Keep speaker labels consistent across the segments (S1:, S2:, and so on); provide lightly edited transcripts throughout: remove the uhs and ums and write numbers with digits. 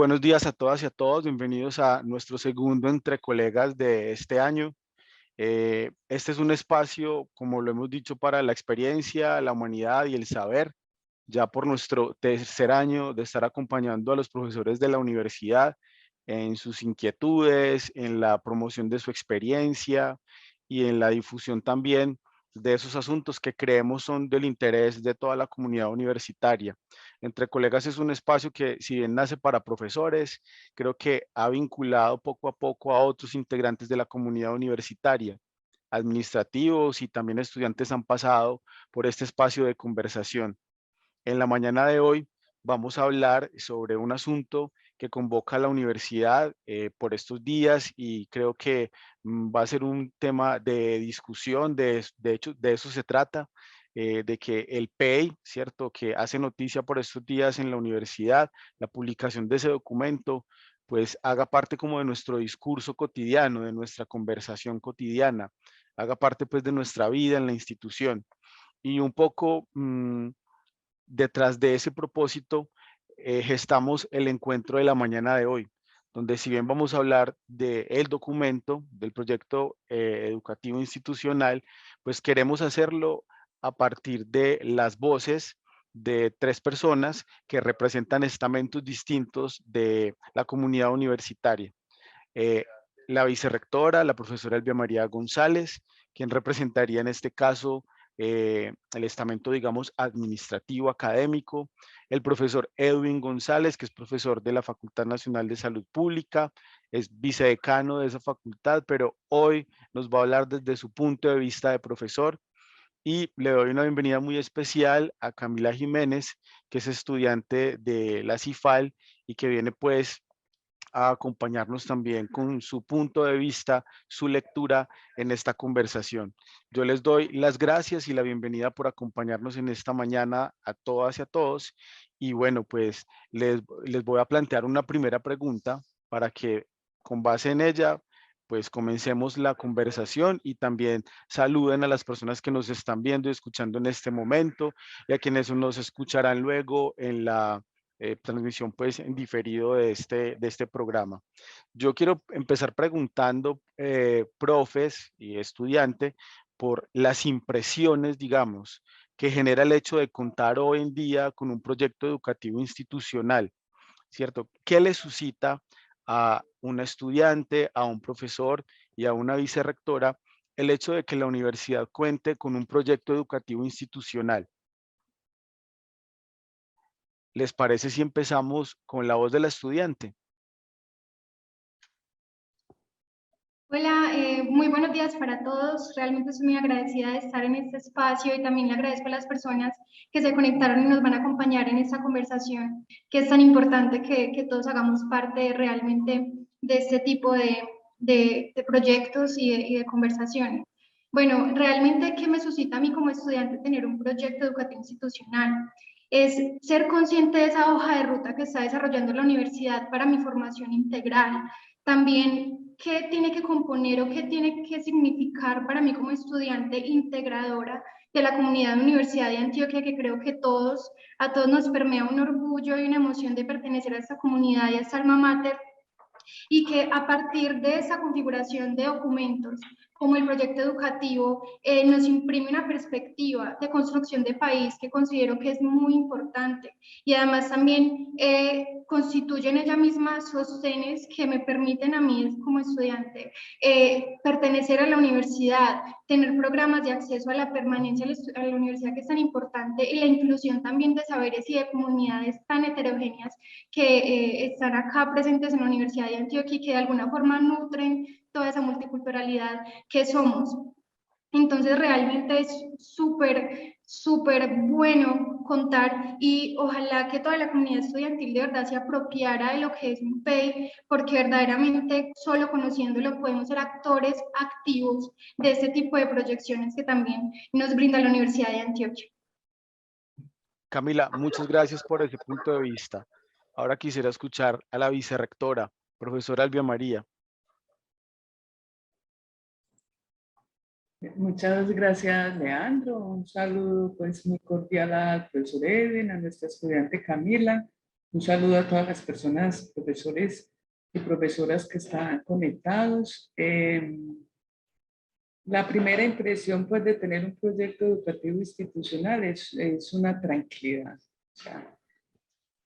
S1: buenos días a todas y a todos. Bienvenidos a nuestro segundo Entre Colegas de este año. Este es un espacio, como lo hemos dicho, para la experiencia, la humanidad y el saber. Ya por nuestro tercer año de estar acompañando a los profesores de la universidad en sus inquietudes, en la promoción de su experiencia y en la difusión también de esos asuntos que creemos son del interés de toda la comunidad universitaria. Entre Colegas es un espacio que, si bien nace para profesores, creo que ha vinculado poco a poco a otros integrantes de la comunidad universitaria. Administrativos y también estudiantes han pasado por este espacio de conversación. En la mañana de hoy vamos a hablar sobre un asunto que convoca a la universidad por estos días y creo que va a ser un tema de discusión, de hecho de eso se trata, de que el PEI, ¿cierto? Que hace noticia por estos días en la universidad, la publicación de ese documento, pues haga parte como de nuestro discurso cotidiano, de nuestra conversación cotidiana, haga parte pues de nuestra vida en la institución. Y un poco detrás de ese propósito, gestamos el encuentro de la mañana de hoy, donde si bien vamos a hablar del documento, del proyecto educativo institucional, pues queremos hacerlo a partir de las voces de tres personas que representan estamentos distintos de la comunidad universitaria. Eh, la vicerrectora, la profesora Elvia María González, quien representaría en este caso el estamento, digamos, administrativo, académico, el profesor Edwin González, que es profesor de la Facultad Nacional de Salud Pública, es vicedecano de esa facultad, pero hoy nos va a hablar desde su punto de vista de profesor. Y le doy una bienvenida muy especial a Camila Jiménez, que es estudiante de la CIFAL y que viene pues a acompañarnos también con su punto de vista, su lectura en esta conversación. Yo les doy las gracias y la bienvenida por acompañarnos en esta mañana a todas y a todos. Y bueno, pues les voy a plantear una primera pregunta para que con base en ella, pues comencemos la conversación y también saluden a las personas que nos están viendo y escuchando en este momento y a quienes nos escucharán luego en la transmisión pues en diferido de este programa. Yo quiero empezar preguntando, profes y estudiante, por las impresiones, digamos, que genera el hecho de contar hoy en día con un proyecto educativo institucional, ¿cierto? ¿Qué le suscita a una estudiante, a un profesor y a una vicerrectora el hecho de que la universidad cuente con un proyecto educativo institucional? ¿Les parece si empezamos con la voz de la estudiante?
S2: Hola, muy buenos días para todos. Realmente estoy muy agradecida de estar en este espacio y también le agradezco a las personas que se conectaron y nos van a acompañar en esta conversación, que es tan importante que todos hagamos parte realmente de este tipo de proyectos y de conversaciones. Bueno, realmente, ¿qué me suscita a mí como estudiante tener un proyecto educativo institucional? Es ser consciente de esa hoja de ruta que está desarrollando la universidad para mi formación integral. También, ¿qué tiene que componer o qué tiene que significar para mí como estudiante integradora de la comunidad de Universidad de Antioquia, que creo que a todos nos permea un orgullo y una emoción de pertenecer a esta comunidad y a esta alma mater, y que a partir de esa configuración de documentos, como el proyecto educativo, nos imprime una perspectiva de construcción de país que considero que es muy importante y además también constituye en ella misma sostenes que me permiten a mí como estudiante pertenecer a la universidad, tener programas de acceso a la permanencia a la universidad que es tan importante y la inclusión también de saberes y de comunidades tan heterogéneas que están acá presentes en la Universidad de Antioquia y que de alguna forma nutren toda esa multiculturalidad que somos. Entonces realmente es súper bueno contar y ojalá que toda la comunidad estudiantil de verdad se apropiara de lo que es un PEI, porque verdaderamente solo conociéndolo podemos ser actores activos de este tipo de proyecciones que también nos brinda la Universidad de Antioquia.
S1: Camila, muchas gracias por ese punto de vista. Ahora quisiera escuchar a la vicerrectora, profesora Elvia María.
S3: Muchas gracias, Leandro. Un saludo pues muy cordial al profesor Edwin, a nuestra estudiante Camila Un saludo a todas las personas, profesores y profesoras que están conectados. La primera impresión pues, de tener un proyecto educativo institucional es una tranquilidad. O sea,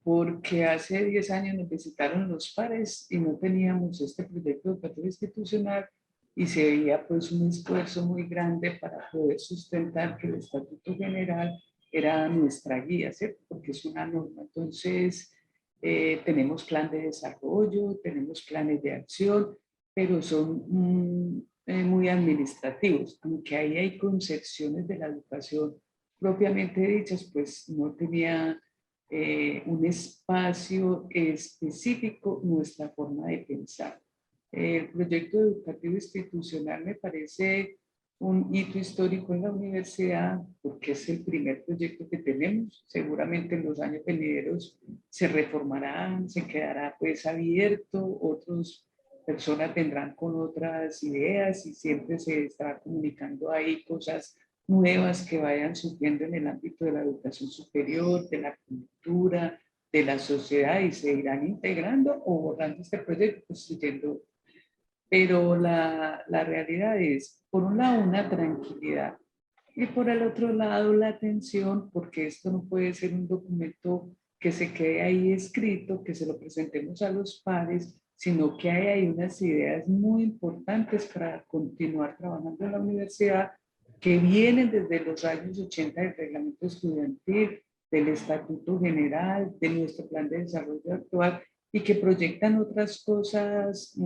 S3: porque hace 10 años nos visitaron los pares y no teníamos este proyecto educativo institucional y se veía pues un esfuerzo muy grande para poder sustentar que el Estatuto General era nuestra guía, ¿cierto? Porque es una norma. Entonces, tenemos plan de desarrollo, tenemos planes de acción, pero son muy administrativos, aunque ahí hay concepciones de la educación propiamente dichas, pues no tenía un espacio específico nuestra forma de pensar. El proyecto educativo institucional me parece un hito histórico en la universidad porque es el primer proyecto que tenemos. Seguramente en los años venideros se reformarán, se quedará pues abierto, otras personas vendrán con otras ideas y siempre se estará comunicando ahí cosas nuevas que vayan surgiendo en el ámbito de la educación superior, de la cultura, de la sociedad y se irán integrando o borrando este proyecto, construyendo. Pero la realidad es, por un lado, una tranquilidad y por el otro lado, la atención, porque esto no puede ser un documento que se quede ahí escrito, que se lo presentemos a los pares, sino que hay ahí unas ideas muy importantes para continuar trabajando en la universidad que vienen desde los años 80 del reglamento estudiantil, del estatuto general, de nuestro plan de desarrollo actual y que proyectan otras cosas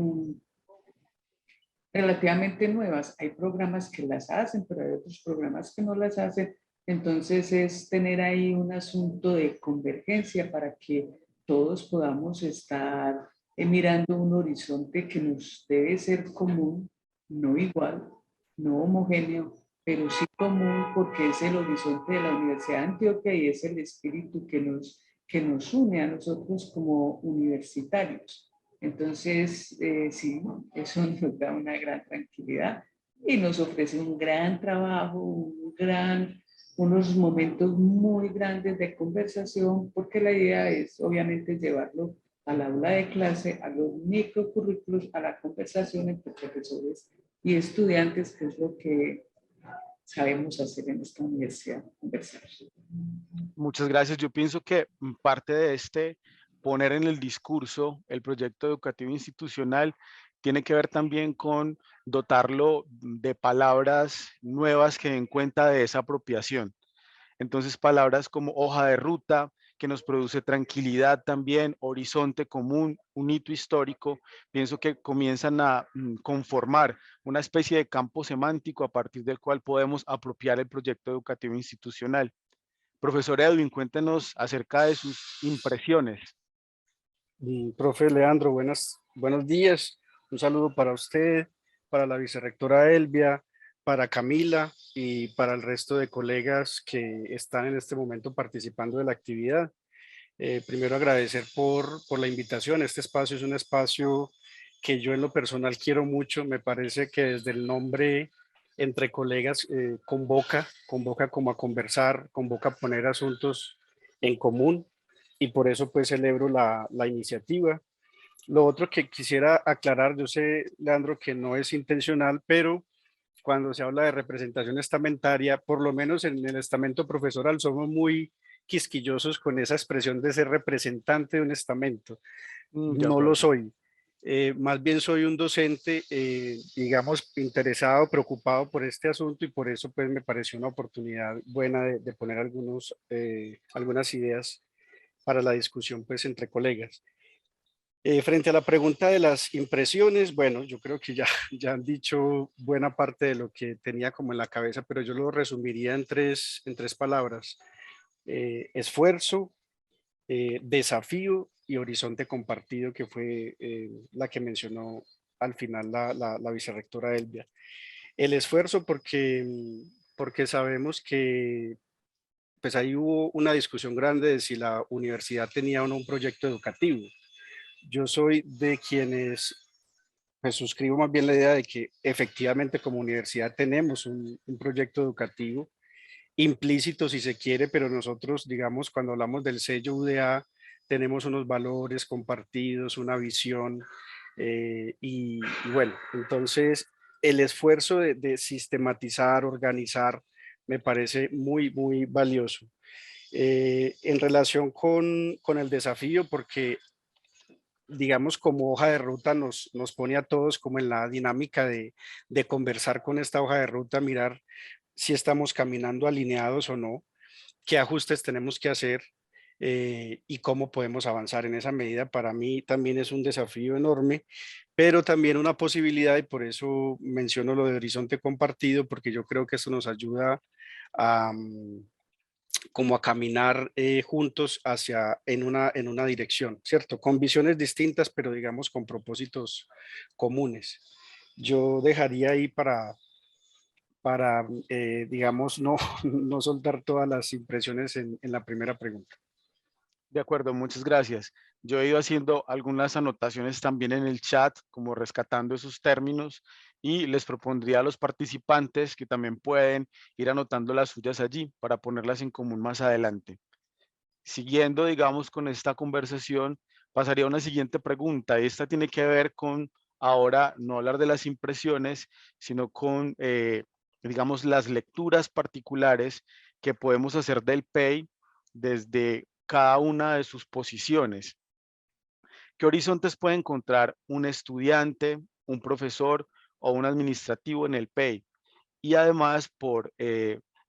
S3: relativamente nuevas. Hay programas que las hacen, pero hay otros programas que no las hacen. Entonces es tener ahí un asunto de convergencia para que todos podamos estar mirando un horizonte que nos debe ser común, no igual, no homogéneo, pero sí común porque es el horizonte de la Universidad de Antioquia y es el espíritu que nos une a nosotros como universitarios. Entonces, sí, eso nos da una gran tranquilidad y nos ofrece un gran trabajo, unos momentos muy grandes de conversación, porque la idea es obviamente llevarlo al aula de clase, a los microcurrículos, a la conversación entre profesores y estudiantes, que es lo que sabemos hacer en esta universidad, conversar.
S1: Muchas gracias. Yo pienso que parte de este poner en el discurso el proyecto educativo institucional tiene que ver también con dotarlo de palabras nuevas que den cuenta de esa apropiación. Entonces, palabras como hoja de ruta, que nos produce tranquilidad también, horizonte común, un hito histórico, pienso que comienzan a conformar una especie de campo semántico a partir del cual podemos apropiar el proyecto educativo institucional. Profesor Edwin, cuéntenos acerca de sus impresiones.
S4: Profe Leandro, buenos días. Un saludo para usted, para la vicerrectora Elvia, para Camila y para el resto de colegas que están en este momento participando de la actividad. Primero agradecer por la invitación. Este espacio es un espacio que yo en lo personal quiero mucho. Me parece que desde el nombre entre colegas convoca como a conversar, convoca a poner asuntos en común y por eso pues celebro la iniciativa. Lo otro que quisiera aclarar, yo sé, Leandro, que no es intencional, pero cuando se habla de representación estamentaria, por lo menos en el estamento profesoral somos muy quisquillosos con esa expresión de ser representante de un estamento.
S1: De
S4: No lo
S1: acuerdo.
S4: soy. Más bien soy un docente, digamos, interesado, preocupado por este asunto y por eso pues me pareció una oportunidad buena de poner algunas ideas para la discusión pues entre colegas. Frente a la pregunta de las impresiones, bueno, yo creo que ya han dicho buena parte de lo que tenía como en la cabeza, pero yo lo resumiría en tres palabras. Esfuerzo, desafío y horizonte compartido, que fue la que mencionó al final la vicerrectora Elvia. El esfuerzo porque sabemos que pues ahí hubo una discusión grande de si la universidad tenía o no un proyecto educativo. Yo soy de quienes pues suscribo más bien la idea de que efectivamente como universidad tenemos un proyecto educativo implícito si se quiere, pero nosotros, digamos, cuando hablamos del sello UDA, tenemos unos valores compartidos, una visión, y bueno, entonces el esfuerzo de sistematizar, organizar, me parece muy, muy valioso. En relación con el desafío, porque digamos como hoja de ruta nos pone a todos como en la dinámica de conversar con esta hoja de ruta, mirar si estamos caminando alineados o no, qué ajustes tenemos que hacer, y cómo podemos avanzar en esa medida. Para mí también es un desafío enorme, pero también una posibilidad, y por eso menciono lo de horizonte compartido, porque yo creo que eso nos ayuda a, como a caminar juntos hacia en una dirección, ¿cierto? Con visiones distintas, pero digamos con propósitos comunes. Yo dejaría ahí para digamos, no, no soltar todas las impresiones en la primera pregunta.
S1: De acuerdo, muchas gracias. Yo he ido haciendo algunas anotaciones también en el chat, como rescatando esos términos, y les propondría a los participantes que también pueden ir anotando las suyas allí para ponerlas en común más adelante. Siguiendo, digamos, con esta conversación, pasaría a una siguiente pregunta. Esta tiene que ver con, ahora, no hablar de las impresiones, sino con, digamos, las lecturas particulares que podemos hacer del PEI desde cada una de sus posiciones. ¿Qué horizontes puede encontrar un estudiante, un profesor o un administrativo en el PEI? Y además, por,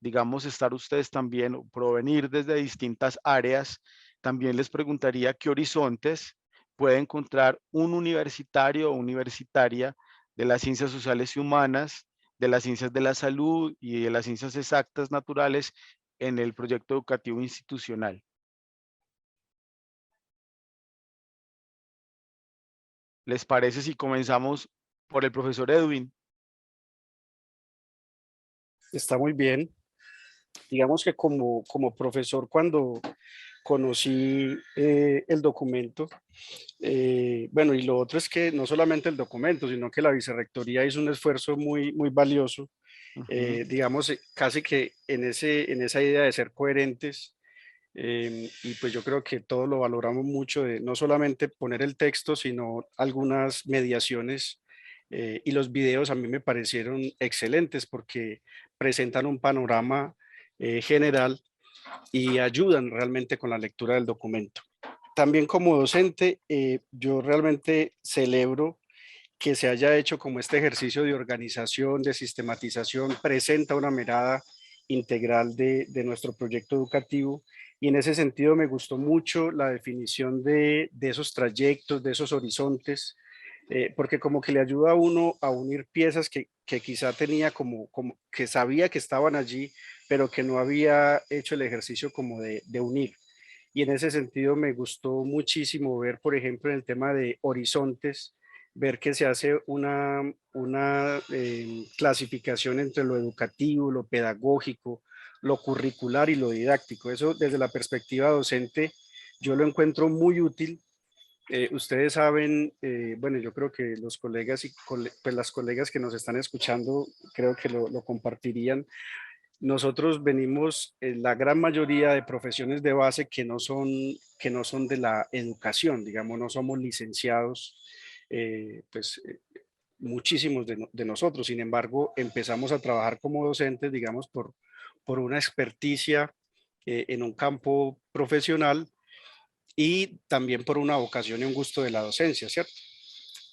S1: digamos, estar ustedes también, o provenir desde distintas áreas, también les preguntaría qué horizontes puede encontrar un universitario o universitaria de las ciencias sociales y humanas, de las ciencias de la salud y de las ciencias exactas naturales en el proyecto educativo institucional. ¿Les parece si comenzamos por el profesor Edwin?
S4: Está muy bien. Digamos que como profesor, cuando conocí el documento, bueno, y lo otro es que no solamente el documento, sino que la vicerrectoría hizo un esfuerzo muy, muy valioso,
S1: Ujú.
S4: digamos, casi que en esa idea de ser coherentes. Y pues yo creo que todo lo valoramos mucho, de no solamente poner el texto, sino algunas mediaciones, y los videos a mí me parecieron excelentes porque presentan un panorama general y ayudan realmente con la lectura del documento. También como docente, yo realmente celebro que se haya hecho como este ejercicio de organización, de sistematización, presenta una mirada integral de nuestro proyecto educativo. Y en ese sentido me gustó mucho la definición de esos trayectos, de esos horizontes, porque como que le ayuda a uno a unir piezas que quizá tenía como que sabía que estaban allí, pero que no había hecho el ejercicio como de unir. Y en ese sentido me gustó muchísimo ver, por ejemplo, en el tema de horizontes, ver que se hace una clasificación entre lo educativo, lo pedagógico, lo curricular y lo didáctico. Eso desde la perspectiva docente yo lo encuentro muy útil. Ustedes saben, bueno, yo creo que los colegas y pues las colegas que nos están escuchando creo que lo compartirían. Nosotros venimos, la gran mayoría de profesiones de base que no son de la educación, digamos, no somos licenciados, pues muchísimos de nosotros. Sin embargo, empezamos a trabajar como docentes, digamos, por una experticia en un campo profesional y también por una vocación y un gusto de la docencia, ¿cierto?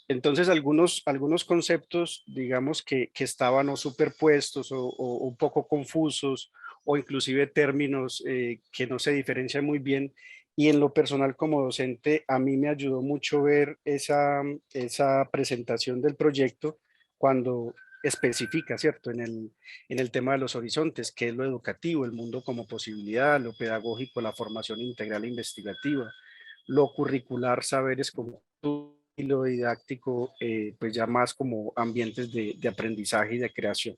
S4: Entonces, algunos conceptos, digamos, que estaban o superpuestos o un poco confusos, o inclusive términos que no se diferencian muy bien. Y en lo personal como docente, a mí me ayudó mucho ver esa presentación del proyecto cuando especifica, ¿cierto? En el tema de los horizontes, qué es lo educativo, el mundo como posibilidad, lo pedagógico, la formación integral e investigativa, lo curricular, saberes como y lo didáctico, pues ya más como ambientes de aprendizaje y de creación.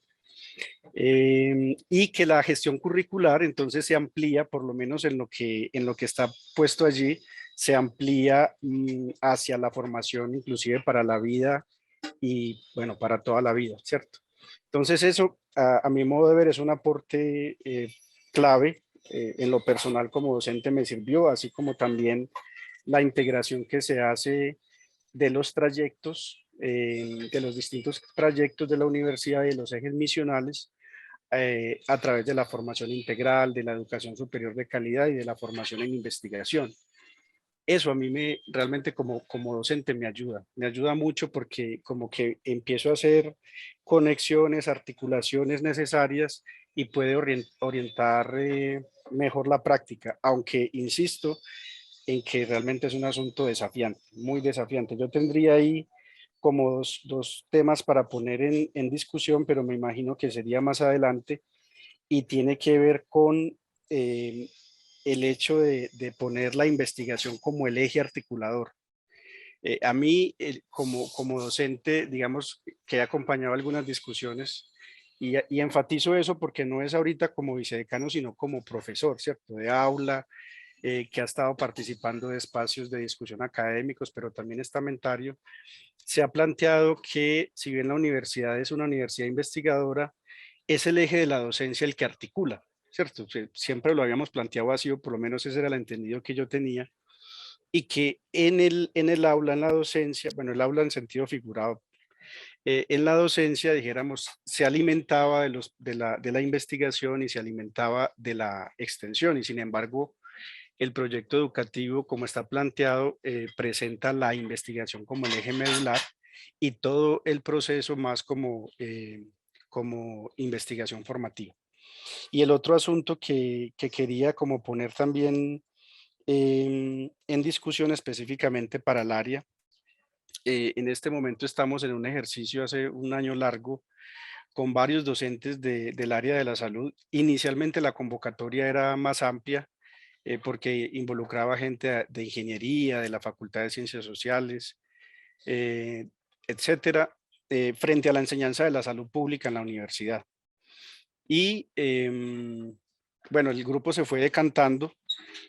S4: Y que la gestión curricular entonces se amplía, por lo menos en lo que está puesto allí, se amplía hacia la formación inclusive para la vida y bueno, para toda la vida, ¿cierto? Entonces eso, a mi modo de ver, es un aporte clave. En lo personal como docente me sirvió, así como también la integración que se hace de los trayectos, de los distintos trayectos de la universidad y de los ejes misionales a través de la formación integral, de la educación superior de calidad y de la formación en investigación. Eso a mí realmente como docente me ayuda mucho porque como que empiezo a hacer conexiones, articulaciones necesarias y puede orientar mejor la práctica, aunque insisto en que realmente es un asunto desafiante, muy desafiante. Yo tendría ahí como dos temas para poner en discusión, pero me imagino que sería más adelante y tiene que ver con el hecho de poner la investigación como el eje articulador. A mí, como docente, digamos que he acompañado algunas discusiones y enfatizo eso porque no es ahorita como vicedecano, sino como profesor, ¿cierto? De aula, que ha estado participando de espacios de discusión académicos, pero también estamentario. Se ha planteado que si bien la universidad es una universidad investigadora, es el eje de la docencia el que articula, ¿cierto? Siempre lo habíamos planteado así, o por lo menos ese era el entendido que yo tenía, y que en el aula, en la docencia, bueno, el aula en sentido figurado, en la docencia, dijéramos, se alimentaba de la investigación y se alimentaba de la extensión, y sin embargo, el proyecto educativo, como está planteado, presenta la investigación como el eje medular y todo el proceso más como investigación formativa. Y el otro asunto que quería como poner también en discusión específicamente para el área, en este momento estamos en un ejercicio hace un año largo con varios docentes del área de la salud. Inicialmente la convocatoria era más amplia porque involucraba gente de ingeniería, de la Facultad de Ciencias Sociales, etcétera, frente a la enseñanza de la salud pública en la universidad. Y bueno, el grupo se fue decantando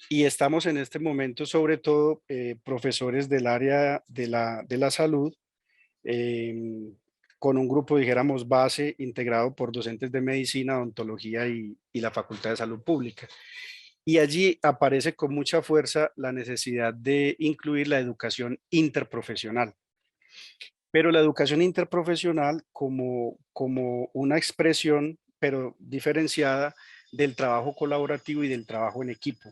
S4: y estamos en este momento sobre todo profesores del área de la salud, con un grupo, dijéramos, base integrado por docentes de medicina, odontología y la Facultad de Salud Pública. Y allí aparece con mucha fuerza la necesidad de incluir la educación interprofesional. Pero la educación interprofesional como una expresión, pero diferenciada del trabajo colaborativo y del trabajo en equipo.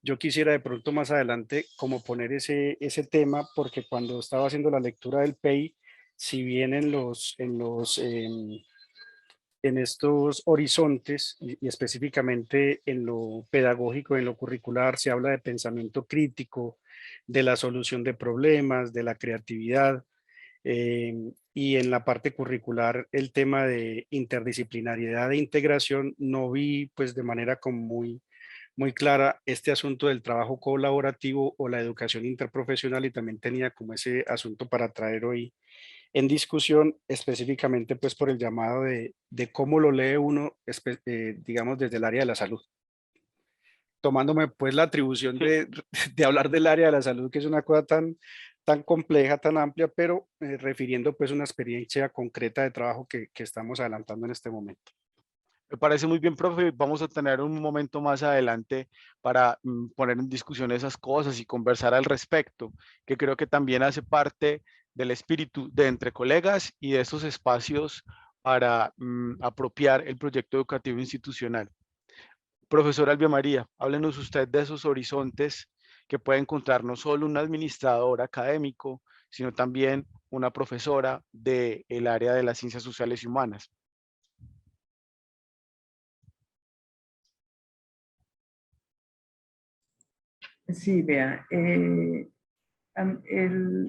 S4: Yo quisiera de pronto más adelante como poner ese tema, porque cuando estaba haciendo la lectura del PEI, si bien en estos horizontes y específicamente en lo pedagógico, en lo curricular, se habla de pensamiento crítico, de la solución de problemas, de la creatividad, y en la parte curricular el tema de interdisciplinariedad e integración, no vi pues de manera como muy clara este asunto del trabajo colaborativo o la educación interprofesional, y también tenía como ese asunto para traer hoy en discusión, específicamente pues por el llamado de cómo lo lee uno, digamos desde el área de la salud. Tomándome pues la atribución
S1: Sí.
S4: de hablar del área de la salud, que es una cosa tan compleja, tan amplia, pero refiriendo pues una experiencia concreta de trabajo que estamos adelantando en este momento.
S1: Me parece muy bien, profe. Vamos a tener un momento más adelante para poner en discusión esas cosas y conversar al respecto, que creo que también hace parte del espíritu de entre colegas y de esos espacios para apropiar el proyecto educativo institucional. Profesora Albia María, háblenos usted de esos horizontes que puede encontrar no solo un administrador académico, sino también una profesora del área de las ciencias sociales y humanas.
S3: Sí, vea,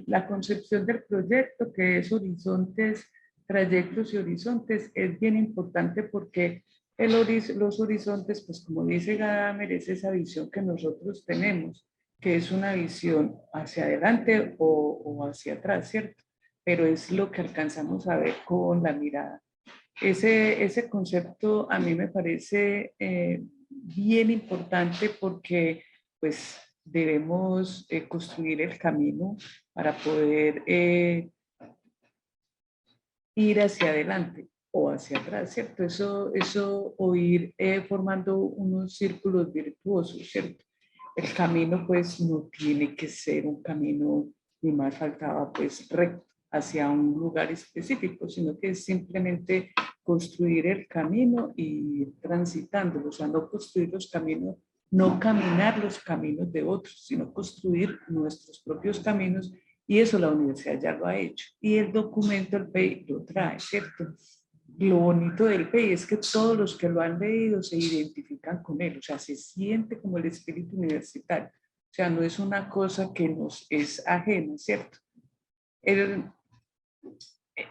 S3: la concepción del proyecto, que es horizontes, trayectos y horizontes, es bien importante porque los horizontes, pues como dice Gadamer, es esa visión que nosotros tenemos, que es una visión hacia adelante o hacia atrás, ¿cierto? Pero es lo que alcanzamos a ver con la mirada. Ese concepto a mí me parece bien importante porque pues debemos construir el camino para poder ir hacia adelante o hacia atrás, ¿cierto? O ir formando unos círculos virtuosos, ¿cierto? El camino pues no tiene que ser un camino, ni más faltaba pues recto hacia un lugar específico, sino que es simplemente construir el camino y ir transitándolo, o sea, no construir los caminos, no caminar los caminos de otros, sino construir nuestros propios caminos, y eso la universidad ya lo ha hecho. Y el documento, el PEI, lo trae, ¿cierto? Lo bonito del PEI es que todos los que lo han leído se identifican con él, o sea, se siente como el espíritu universitario, o sea, no es una cosa que nos es ajena, ¿cierto?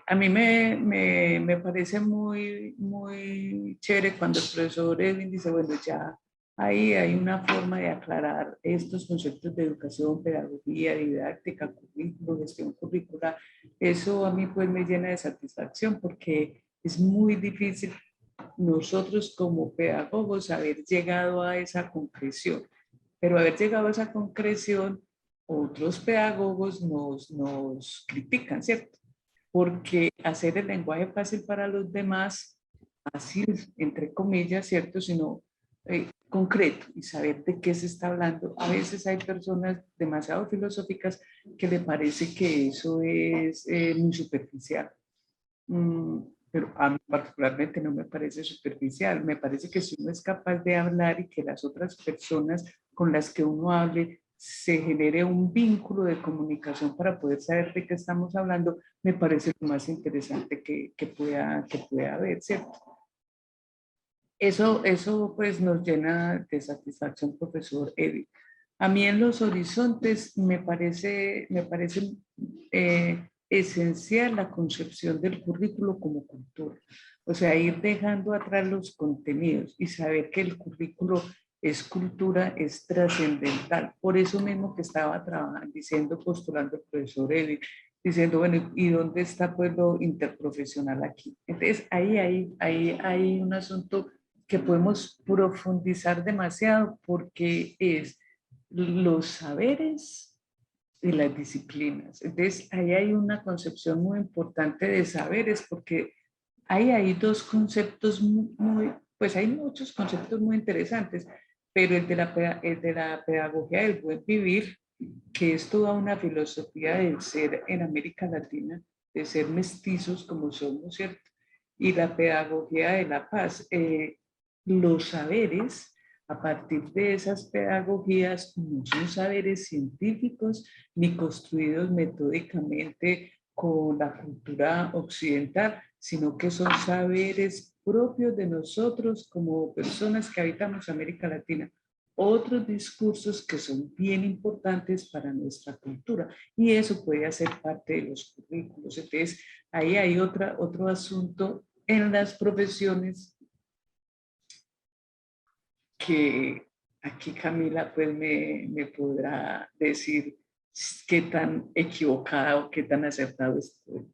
S3: A mí me parece muy chévere cuando el profesor Edwin dice, bueno, ya ahí hay una forma de aclarar estos conceptos de educación, pedagogía, didáctica, currículo, gestión curricular. Eso a mí pues me llena de satisfacción porque es muy difícil nosotros como pedagogos haber llegado a esa concreción, pero haber llegado a esa concreción, otros pedagogos nos critican, ¿cierto? Porque hacer el lenguaje fácil para los demás, fácil entre comillas, ¿cierto? Sino concreto y saber de qué se está hablando. A veces hay personas demasiado filosóficas que le parece que eso es muy superficial. Pero a mí particularmente no me parece superficial, me parece que si uno es capaz de hablar y que las otras personas con las que uno hable se genere un vínculo de comunicación para poder saber de qué estamos hablando, me parece lo más interesante que pueda haber, ¿cierto? Eso pues nos llena de satisfacción, profesor Eddie. A mí en los horizontes me parece esencial la concepción del currículo como cultura. O sea, ir dejando atrás los contenidos y saber que el currículo es cultura, es trascendental. Por eso mismo que estaba trabajando, postulando el profesor Edith, diciendo, bueno, ¿y dónde está pues lo interprofesional aquí? Entonces, ahí hay un asunto que podemos profundizar demasiado porque es los saberes y las disciplinas. Entonces, ahí hay una concepción muy importante de saberes porque ahí hay dos conceptos pues hay muchos conceptos muy interesantes, pero el de la pedagogía del buen vivir, que es toda una filosofía del ser en América Latina, de ser mestizos como somos, ¿cierto? Y la pedagogía de la paz. Los saberes, a partir de esas pedagogías, no son saberes científicos ni construidos metódicamente con la cultura occidental, sino que son saberes propios de nosotros como personas que habitamos América Latina. Otros discursos que son bien importantes para nuestra cultura y eso puede hacer parte de los currículos. Entonces, ahí hay otro asunto en las profesiones que aquí Camila pues me podrá decir qué tan equivocada o qué tan acertado estoy.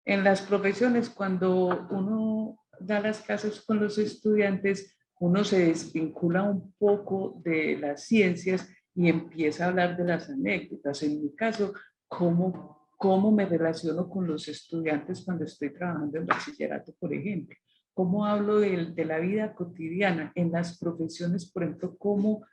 S3: En las profesiones, cuando uno da las clases con los estudiantes, uno se desvincula un poco de las ciencias y empieza a hablar de las anécdotas. En mi caso, cómo me relaciono con los estudiantes cuando estoy trabajando en bachillerato, por ejemplo. Cómo hablo de la vida cotidiana. En las profesiones, por ejemplo, cómo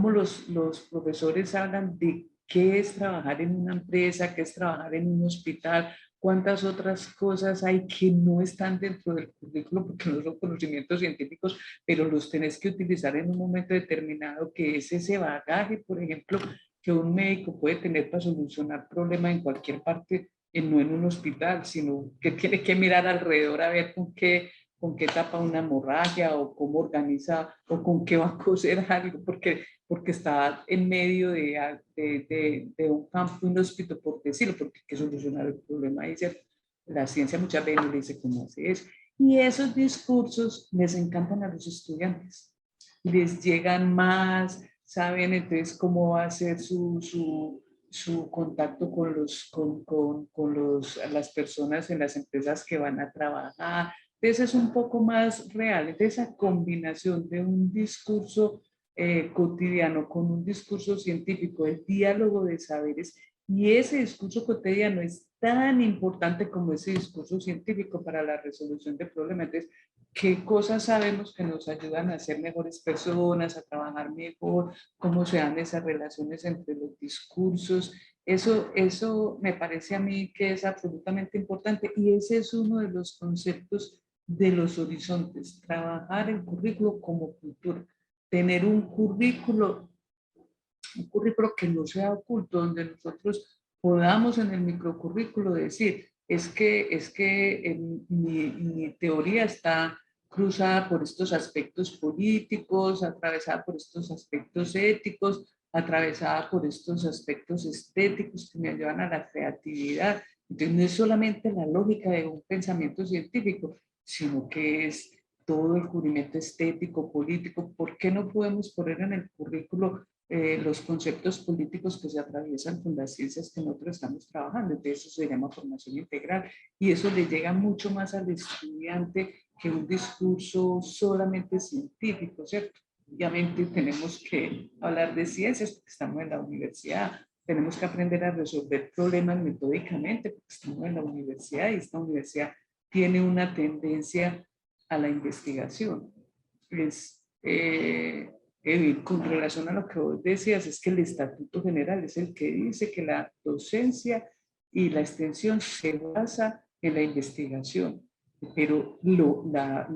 S3: los profesores hablan de qué es trabajar en una empresa, qué es trabajar en un hospital, cuántas otras cosas hay que no están dentro del currículo porque no son conocimientos científicos, pero los tenés que utilizar en un momento determinado, que es ese bagaje, por ejemplo, que un médico puede tener para solucionar problemas en cualquier parte, no en un hospital, sino que tiene que mirar alrededor a ver con qué tapa una hemorragia o cómo organiza o con qué va a coser algo, porque está en medio de un campo inhóspito, por decirlo, porque hay que solucionar el problema ahí, ¿cierto? La ciencia muchas veces no le dice cómo hace eso. Y esos discursos les encantan a los estudiantes, les llegan más, saben entonces cómo va a ser su contacto con las personas en las empresas que van a trabajar. Entonces es un poco más real, es esa combinación de un discurso cotidiano con un discurso científico, el diálogo de saberes, y ese discurso cotidiano es tan importante como ese discurso científico para la resolución de problemas. Entonces, qué cosas sabemos que nos ayudan a ser mejores personas, a trabajar mejor, cómo se dan esas relaciones entre los discursos. Eso me parece a mí que es absolutamente importante y ese es uno de los conceptos de los horizontes, trabajar el currículo como cultura, tener un currículo que no sea oculto, donde nosotros podamos en el microcurrículo decir, mi teoría está cruzada por estos aspectos políticos, atravesada por estos aspectos éticos, atravesada por estos aspectos estéticos que me ayudan a la creatividad. Entonces no es solamente la lógica de un pensamiento científico, sino que es todo el cubrimiento estético, político. ¿Por qué no podemos poner en el currículo los conceptos políticos que se atraviesan con las ciencias que nosotros estamos trabajando? Entonces eso se llama formación integral y eso le llega mucho más al estudiante que un discurso solamente científico, ¿cierto? Obviamente tenemos que hablar de ciencias porque estamos en la universidad, tenemos que aprender a resolver problemas metódicamente porque estamos en la universidad y esta universidad tiene una tendencia a la investigación. Con relación a lo que vos decías, es que el Estatuto General es el que dice que la docencia y la extensión se basa en la investigación, pero la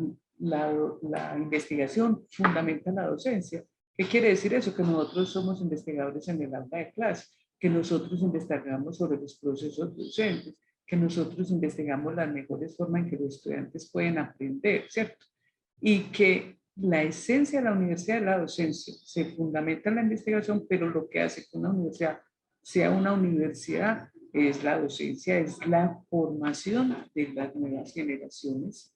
S3: investigación fundamenta la docencia. ¿Qué quiere decir eso? Que nosotros somos investigadores en el aula de clase, que nosotros investigamos sobre los procesos docentes, que nosotros investigamos las mejores formas en que los estudiantes pueden aprender, ¿cierto? Y que la esencia de la universidad es la docencia, se fundamenta en la investigación, pero lo que hace que una universidad sea una universidad es la docencia, es la formación de las nuevas generaciones.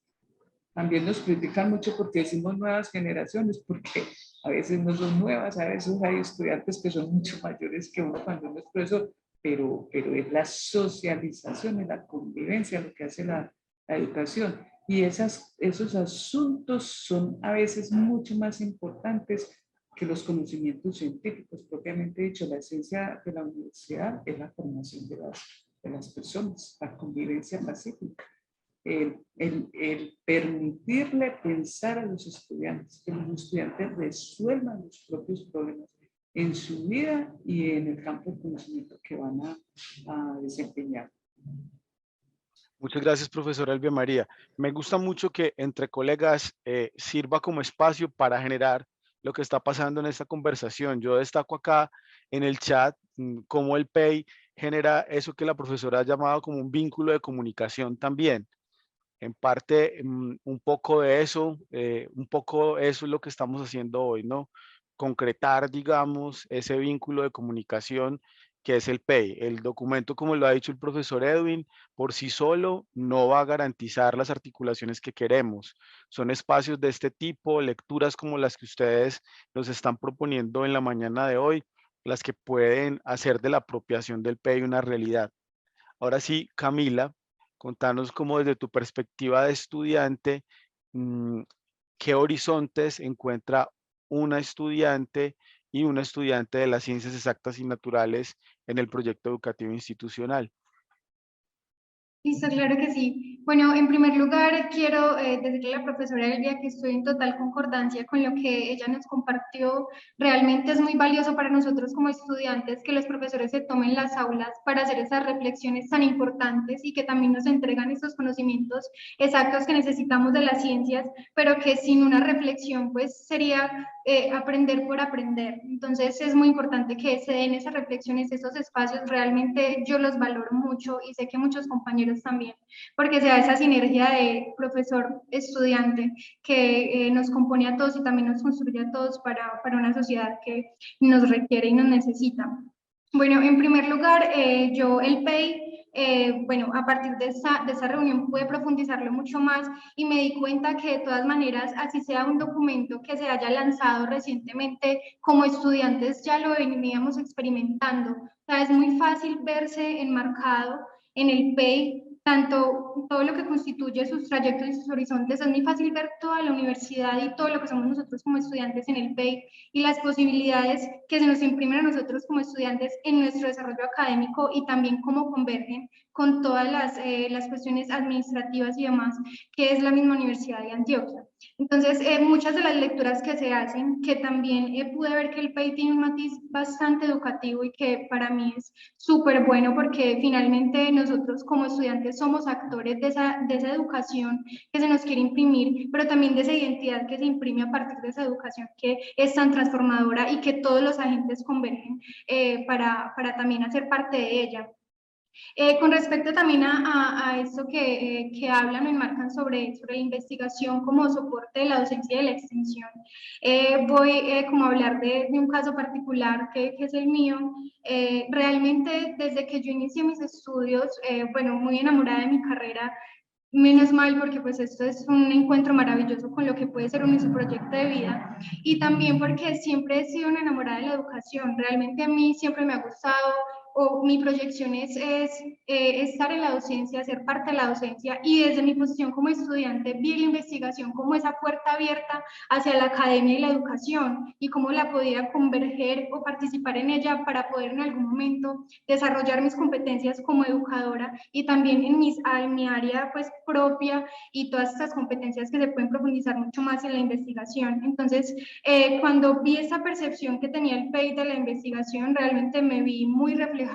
S3: También nos critican mucho porque decimos nuevas generaciones, porque a veces no son nuevas, a veces hay estudiantes que son mucho mayores que uno cuando uno es profesor, pero es la socialización, es la convivencia lo que hace la educación. Y esos asuntos son a veces mucho más importantes que los conocimientos científicos. Propiamente dicho, la esencia de la universidad es la formación de las personas, la convivencia pacífica. El permitirle pensar a los estudiantes, que los estudiantes resuelvan los propios problemas en su vida y en el campo de conocimiento que van a desempeñar.
S1: Muchas gracias, profesora Elvia María. Me gusta mucho que entre colegas sirva como espacio para generar lo que está pasando en esta conversación. Yo destaco acá en el chat cómo el PEI genera eso que la profesora ha llamado como un vínculo de comunicación también. En parte, un poco eso es lo que estamos haciendo hoy, ¿no? Concretar, digamos, ese vínculo de comunicación que es el PEI. El documento, como lo ha dicho el profesor Edwin, por sí solo no va a garantizar las articulaciones que queremos. Son espacios de este tipo, lecturas como las que ustedes nos están proponiendo en la mañana de hoy, las que pueden hacer de la apropiación del PEI una realidad. Ahora sí, Camila, contanos cómo desde tu perspectiva de estudiante, qué horizontes encuentra una estudiante y un estudiante de las ciencias exactas y naturales en el proyecto educativo institucional.
S2: Listo, claro que sí. Bueno, en primer lugar, quiero decirle a la profesora Elvia que estoy en total concordancia con lo que ella nos compartió. Realmente es muy valioso para nosotros como estudiantes que los profesores se tomen las aulas para hacer esas reflexiones tan importantes y que también nos entregan esos conocimientos exactos que necesitamos de las ciencias, pero que sin una reflexión pues sería aprender por aprender. Entonces es muy importante que se den esas reflexiones, esos espacios. Realmente yo los valoro mucho y sé que muchos compañeros también, porque se da esa sinergia de profesor-estudiante que nos compone a todos y también nos construye a todos para una sociedad que nos requiere y nos necesita. Bueno, en primer lugar, yo el PEI, bueno, a partir de esa reunión pude profundizarlo mucho más y me di cuenta que de todas maneras, así sea un documento que se haya lanzado recientemente, como estudiantes ya lo veníamos experimentando. O sea, es muy fácil verse enmarcado en el PEI tanto todo lo que constituye sus trayectos y sus horizontes. Es muy fácil ver toda la universidad y todo lo que somos nosotros como estudiantes en el PEI y las posibilidades que se nos imprimen a nosotros como estudiantes en nuestro desarrollo académico y también cómo convergen con todas las cuestiones administrativas y demás, que es la misma Universidad de Antioquia. Entonces, muchas de las lecturas que se hacen, que también pude ver que el PEI tiene un matiz bastante educativo y que para mí es súper bueno porque finalmente nosotros como estudiantes somos actores de esa educación que se nos quiere imprimir, pero también de esa identidad que se imprime a partir de esa educación que es tan transformadora y que todos los agentes convergen para también hacer parte de ella. Con respecto también a esto que hablan o enmarcan sobre la investigación como soporte de la docencia y de la extensión, voy como a hablar de un caso particular que es el mío. Realmente desde que yo inicié mis estudios, bueno, muy enamorada de mi carrera, menos mal porque pues esto es un encuentro maravilloso con lo que puede ser su proyecto de vida y también porque siempre he sido una enamorada de la educación. Realmente a mí siempre me ha gustado o mi proyección es estar en la docencia, ser parte de la docencia y desde mi posición como estudiante vi la investigación como esa puerta abierta hacia la academia y la educación y cómo la podía converger o participar en ella para poder en algún momento desarrollar mis competencias como educadora y también en mi área pues propia y todas estas competencias que se pueden profundizar mucho más en la investigación. Entonces, cuando vi esa percepción que tenía el PEI de la investigación, realmente me vi muy reflejada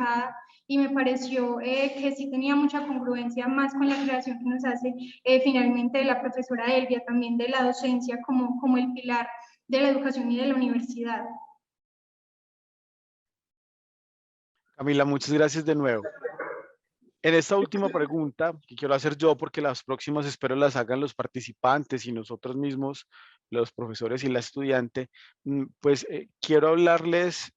S2: y me pareció que sí tenía mucha congruencia más con la creación que nos hace finalmente la profesora Elvia, también de la docencia como el pilar de la educación y de la universidad.
S1: Camila, muchas gracias de nuevo. En esta última pregunta que quiero hacer yo, porque las próximas espero las hagan los participantes y nosotros mismos, los profesores y la estudiante, pues quiero hablarles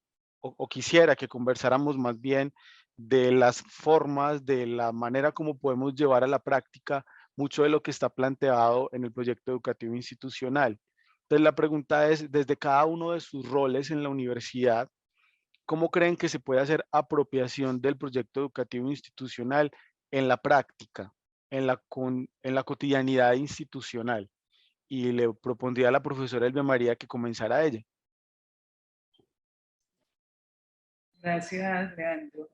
S1: o quisiera que conversáramos más bien de las formas, de la manera como podemos llevar a la práctica mucho de lo que está planteado en el proyecto educativo institucional. Entonces la pregunta es, desde cada uno de sus roles en la universidad, ¿cómo creen que se puede hacer apropiación del proyecto educativo institucional en la práctica, en la cotidianidad institucional? Y le propondría a la profesora Elvia María que comenzara ella.
S3: Gracias, Leandro.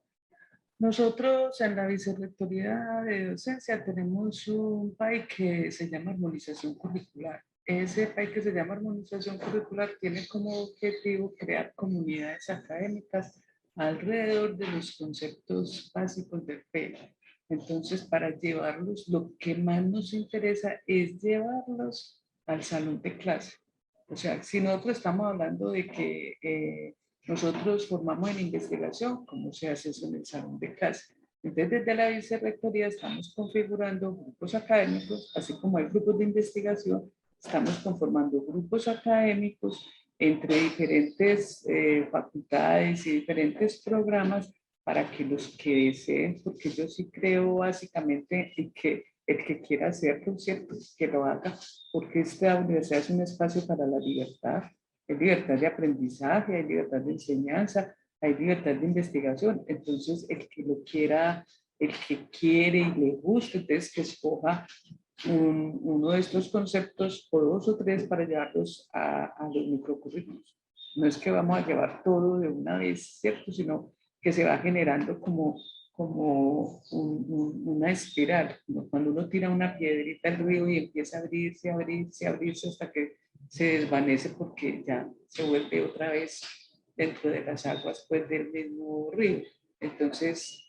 S3: Nosotros en la Vicerrectoría de Docencia tenemos un PAI que se llama Armonización Curricular. Ese PAI que se llama Armonización Curricular tiene como objetivo crear comunidades académicas alrededor de los conceptos básicos del PEI. Entonces, para llevarlos, lo que más nos interesa es llevarlos al salón de clase. O sea, si nosotros estamos hablando de que nosotros formamos en investigación, ¿cómo se hace eso en el salón de clase? Entonces, desde la vicerrectoría estamos configurando grupos académicos, así como hay grupos de investigación, estamos conformando grupos académicos entre diferentes facultades y diferentes programas para que los que deseen, porque yo sí creo básicamente en que el que quiera hacerlo, ¿cierto? Que lo haga, porque esta universidad es un espacio para la libertad. Hay libertad de aprendizaje, hay libertad de enseñanza, hay libertad de investigación. Entonces, el que lo quiera, el que quiere y le guste, entonces que escoja uno de estos conceptos o dos o tres para llevarlos a los microcurrículos. No es que vamos a llevar todo de una vez, ¿cierto? Sino que se va generando como una espiral, como cuando uno tira una piedrita al río y empieza a abrirse, abrirse, abrirse hasta que se desvanece porque ya se vuelve otra vez dentro de las aguas pues del mismo río. Entonces,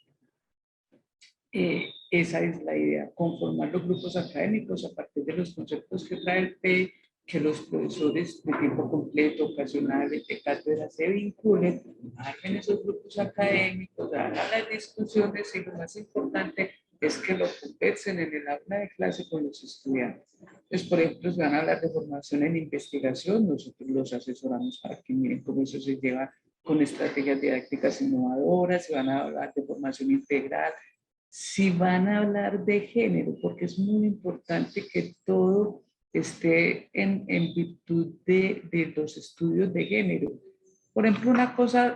S3: esa es la idea, conformar los grupos académicos a partir de los conceptos que trae el PEI, que los profesores de tiempo completo, ocasionales, de cátedra se vinculen, armen esos grupos académicos, hagan las discusiones y lo más importante es que lo conversen en el aula de clase con los estudiantes. Entonces, por ejemplo, si van a hablar de formación en investigación, nosotros los asesoramos para que miren cómo eso se lleva con estrategias didácticas innovadoras, si van a hablar de formación integral, si van a hablar de género, porque es muy importante que todo esté en virtud de los estudios de género. Por ejemplo,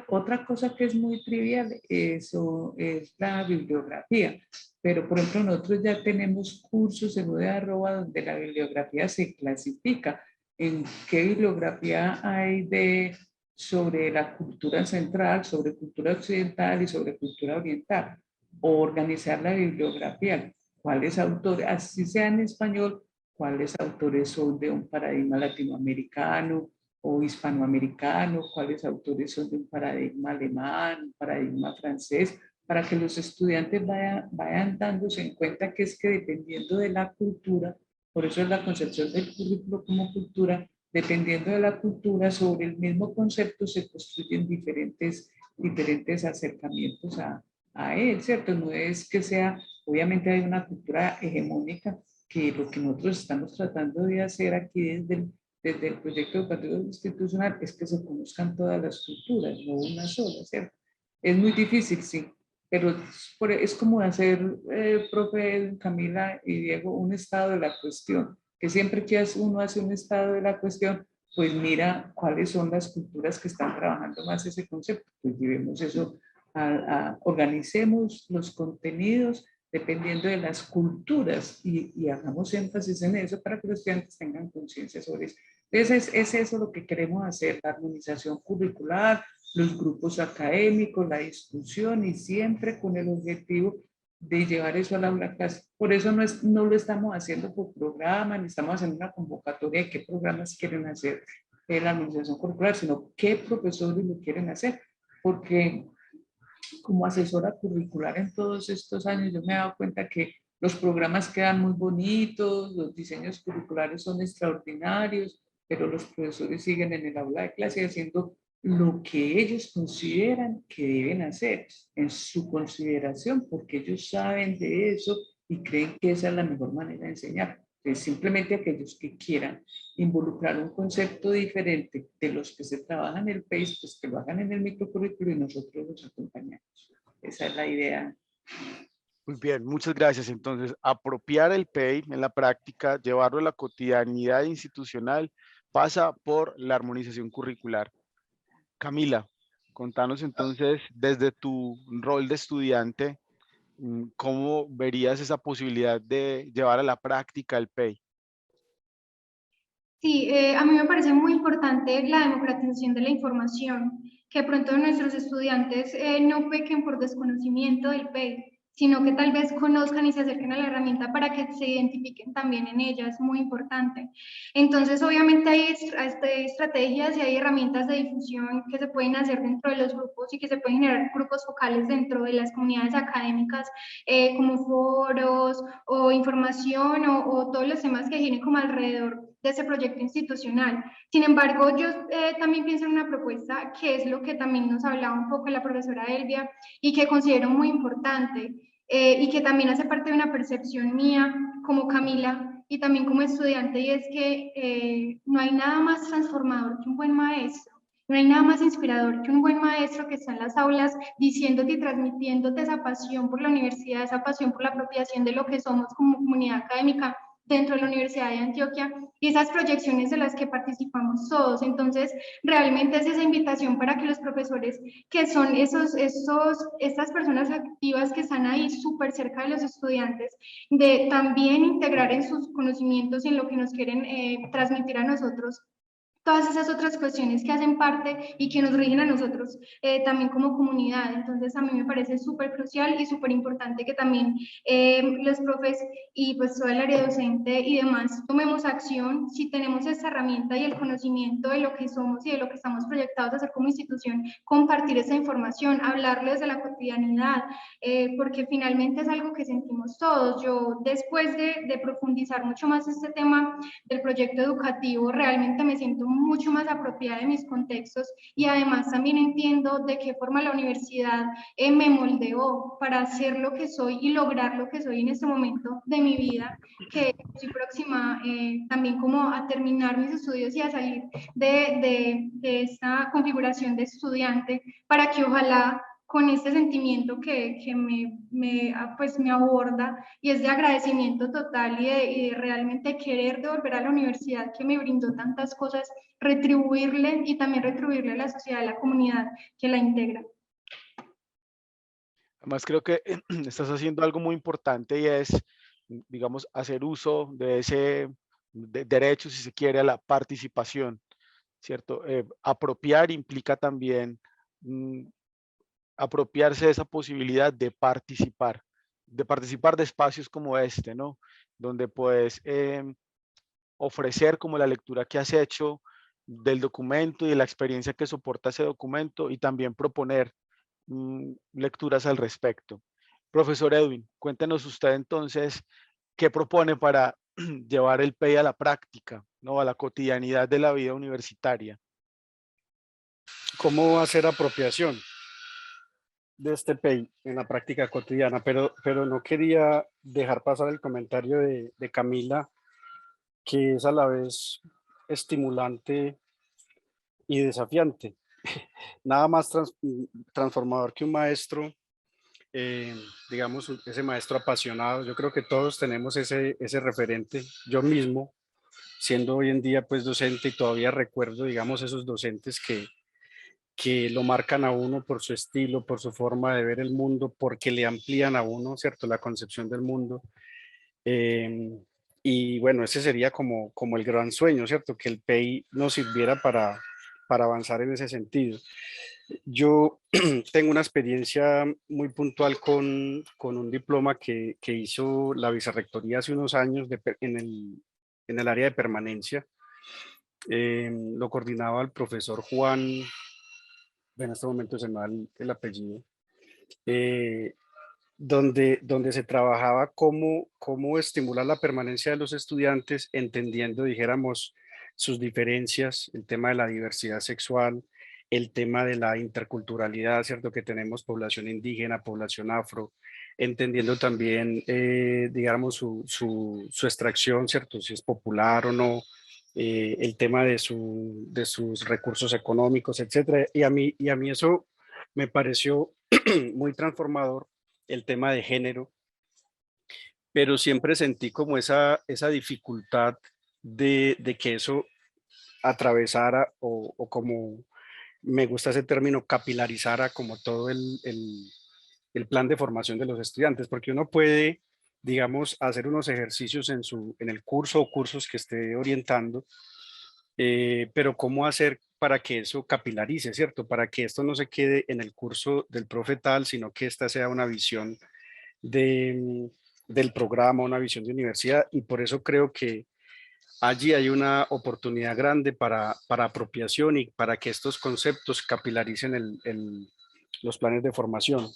S3: otra cosa que es muy trivial, eso es la bibliografía. Pero, por ejemplo, nosotros ya tenemos cursos en UDA donde la bibliografía se clasifica. ¿En qué bibliografía hay sobre la cultura central, sobre cultura occidental y sobre cultura oriental? O organizar la bibliografía. ¿Cuáles autores, así sea en español, cuáles autores son de un paradigma latinoamericano o hispanoamericano, cuáles autores son de un paradigma alemán, un paradigma francés, para que los estudiantes vayan dándose en cuenta que es que dependiendo de la cultura, por eso es la concepción del currículo como cultura, dependiendo de la cultura, sobre el mismo concepto se construyen diferentes acercamientos a él, ¿cierto? No es que sea, obviamente hay una cultura hegemónica, que lo que nosotros estamos tratando de hacer aquí desde el proyecto educativo institucional es que se conozcan todas las culturas, no una sola, ¿cierto? Es muy difícil, sí, pero es como hacer, profe Camila y Diego, un estado de la cuestión, que siempre que uno hace un estado de la cuestión, pues mira cuáles son las culturas que están trabajando más ese concepto, pues llevemos eso, organicemos los contenidos dependiendo de las culturas y hagamos énfasis en eso para que los estudiantes tengan conciencia sobre eso. Entonces es eso lo que queremos hacer, la armonización curricular, los grupos académicos, la discusión y siempre con el objetivo de llevar eso al aula clase. Por eso no lo estamos haciendo por programa, ni estamos haciendo una convocatoria de qué programas quieren hacer la armonización curricular, sino qué profesores lo quieren hacer, porque como asesora curricular en todos estos años, yo me he dado cuenta que los programas quedan muy bonitos, los diseños curriculares son extraordinarios, pero los profesores siguen en el aula de clase haciendo lo que ellos consideran que deben hacer en su consideración, porque ellos saben de eso y creen que esa es la mejor manera de enseñar. Entonces, simplemente aquellos que quieran involucrar un concepto diferente de los que se trabajan en el PACE, pues que lo hagan en el microcurrículo y nosotros los acompañamos. Esa es la idea.
S1: Muy bien, muchas gracias. Entonces, apropiar el PEI en la práctica, llevarlo a la cotidianidad institucional, pasa por la armonización curricular. Camila, contanos entonces, desde tu rol de estudiante, ¿cómo verías esa posibilidad de llevar a la práctica el PEI?
S2: Sí, a mí me parece muy importante la democratización de la información, que pronto nuestros estudiantes no pequen por desconocimiento del PEI, sino que tal vez conozcan y se acerquen a la herramienta para que se identifiquen también en ella, es muy importante. Entonces, obviamente hay estrategias y hay herramientas de difusión que se pueden hacer dentro de los grupos y que se pueden generar grupos focales dentro de las comunidades académicas, como foros o información o todos los temas que giren como alrededor de ese proyecto institucional. Sin embargo, yo también pienso en una propuesta que es lo que también nos hablaba un poco la profesora Elvia y que considero muy importante y que también hace parte de una percepción mía como Camila y también como estudiante, y es que no hay nada más transformador que un buen maestro. No hay nada más inspirador que un buen maestro que está en las aulas diciéndote y transmitiéndote esa pasión por la universidad, esa pasión por la apropiación de lo que somos como comunidad académica dentro de la Universidad de Antioquia y esas proyecciones de las que participamos todos. Entonces, realmente es esa invitación para que los profesores, que son estas personas activas que están ahí súper cerca de los estudiantes, de también integrar en sus conocimientos y en lo que nos quieren transmitir a nosotros todas esas otras cuestiones que hacen parte y que nos rigen a nosotros también como comunidad. Entonces, a mí me parece súper crucial y súper importante que también los profes y pues todo el área docente y demás tomemos acción si tenemos esta herramienta y el conocimiento de lo que somos y de lo que estamos proyectados a hacer como institución, compartir esa información, hablarles de la cotidianidad, porque finalmente es algo que sentimos todos. Yo, después de profundizar mucho más este tema del proyecto educativo, realmente me siento mucho más apropiada de mis contextos y además también entiendo de qué forma la universidad me moldeó para ser lo que soy y lograr lo que soy en este momento de mi vida, que estoy próxima también como a terminar mis estudios y a salir de esta configuración de estudiante para que ojalá con este sentimiento que pues me aborda, y es de agradecimiento total y de realmente querer devolver a la universidad que me brindó tantas cosas, retribuirle y también retribuirle a la sociedad, a la comunidad que la integra.
S1: Además, creo que estás haciendo algo muy importante y es, digamos, hacer uso de ese derecho, si se quiere, a la participación, ¿cierto? Apropiar implica también mm, apropiarse de esa posibilidad de participar de espacios como este, ¿no? Donde puedes ofrecer como la lectura que has hecho del documento y de la experiencia que soporta ese documento y también proponer lecturas al respecto. Profesor Edwin, cuéntenos usted entonces qué propone para llevar el PEI a la práctica, ¿no? A la cotidianidad de la vida universitaria.
S4: ¿Cómo hacer apropiación de este PEI en la práctica cotidiana? Pero no quería dejar pasar el comentario de Camila, que es a la vez estimulante y desafiante. Nada más transformador que un maestro, digamos, ese maestro apasionado. Yo creo que todos tenemos ese referente. Yo mismo, siendo hoy en día pues docente, y todavía recuerdo, digamos, esos docentes que lo marcan a uno por su estilo, por su forma de ver el mundo, porque le amplían a uno, ¿cierto?, la concepción del mundo. Y bueno, ese sería como el gran sueño, ¿cierto?, que el PEI nos sirviera para avanzar en ese sentido. Yo tengo una experiencia muy puntual con un diploma que hizo la vicerrectoría hace unos años en el área de permanencia. Lo coordinaba el profesor Juan, en este momento se me va el apellido, eh, donde se trabajaba cómo estimular la permanencia de los estudiantes, entendiendo, dijéramos, sus diferencias, el tema de la diversidad sexual, el tema de la interculturalidad, ¿cierto? Que tenemos población indígena, población afro, entendiendo también, digamos, su extracción, ¿cierto? Si es popular o no, el tema de sus recursos económicos, etcétera. Y a mí eso me pareció muy transformador, el tema de género, pero siempre sentí como esa dificultad de que eso atravesara o como me gusta ese término, capilarizara como todo el plan de formación de los estudiantes, porque uno puede, digamos, hacer unos ejercicios en el curso o cursos que esté orientando, pero cómo hacer para que eso capilarice, ¿cierto? Para que esto no se quede en el curso del profe tal, sino que esta sea una visión del programa, una visión de universidad, y por eso creo que allí hay una oportunidad grande para apropiación y para que estos conceptos capilaricen los planes de formación.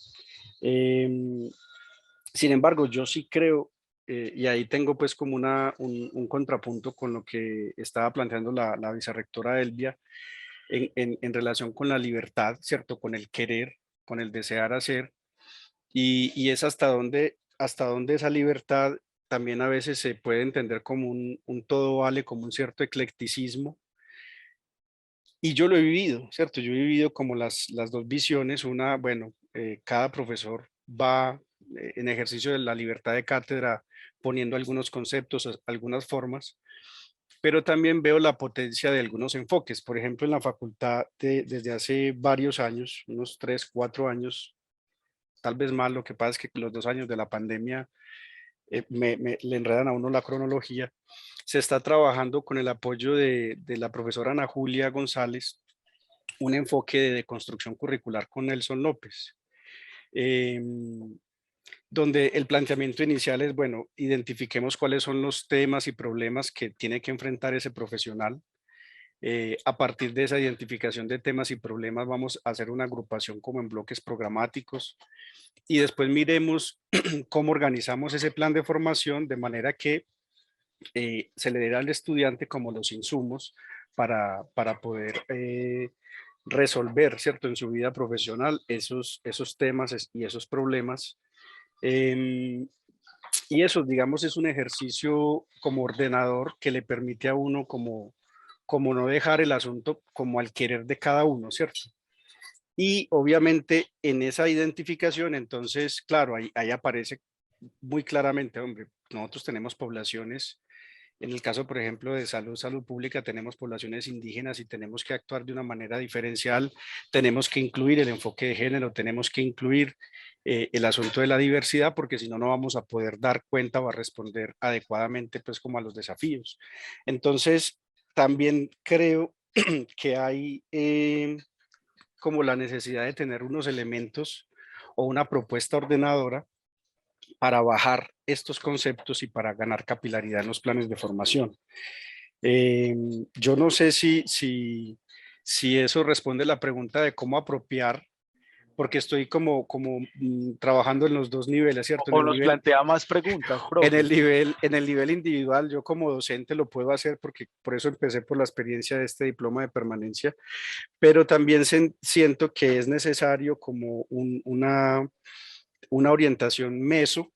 S4: Sin embargo, yo sí creo, y ahí tengo pues como un contrapunto con lo que estaba planteando la vicerrectora Elvia en relación con la libertad, ¿cierto? Con el querer, con el desear hacer, y es hasta dónde esa libertad también a veces se puede entender como un todo vale, como un cierto eclecticismo. Y yo lo he vivido, ¿cierto? Yo he vivido como las dos visiones. Una, bueno, cada profesor va en ejercicio de la libertad de cátedra poniendo algunos conceptos, algunas formas, pero también veo la potencia de algunos enfoques. Por ejemplo, en la facultad desde hace varios años, unos 3, 4 años, tal vez más, lo que pasa es que los 2 años de la pandemia le enredan a uno la cronología. Se está trabajando con el apoyo de la profesora Ana Julia González, un enfoque de construcción curricular con Nelson López, eh, donde el planteamiento inicial es, bueno, identifiquemos cuáles son los temas y problemas que tiene que enfrentar ese profesional. A partir de esa identificación de temas y problemas vamos a hacer una agrupación como en bloques programáticos y después miremos cómo organizamos ese plan de formación de manera que se le dé al estudiante como los insumos para poder resolver, ¿cierto?, en su vida profesional esos temas y esos problemas. Y eso, digamos, es un ejercicio como ordenador que le permite a uno como no dejar el asunto como al querer de cada uno, ¿cierto? Y obviamente en esa identificación, entonces, claro, ahí aparece muy claramente, hombre, nosotros tenemos poblaciones, en el caso, por ejemplo, de salud pública, tenemos poblaciones indígenas y tenemos que actuar de una manera diferencial, tenemos que incluir el enfoque de género, tenemos que incluir el asunto de la diversidad, porque si no, no vamos a poder dar cuenta o a responder adecuadamente, pues, como a los desafíos. Entonces, también creo que hay como la necesidad de tener unos elementos o una propuesta ordenadora para bajar estos conceptos y para ganar capilaridad en los planes de formación. Yo no sé si eso responde a la pregunta de cómo apropiar, porque estoy como trabajando en los dos niveles, ¿cierto?
S1: O nos plantea más preguntas, profe.
S4: En el nivel individual, yo como docente lo puedo hacer porque por eso empecé por la experiencia de este diploma de permanencia, pero también siento que es necesario como una orientación meso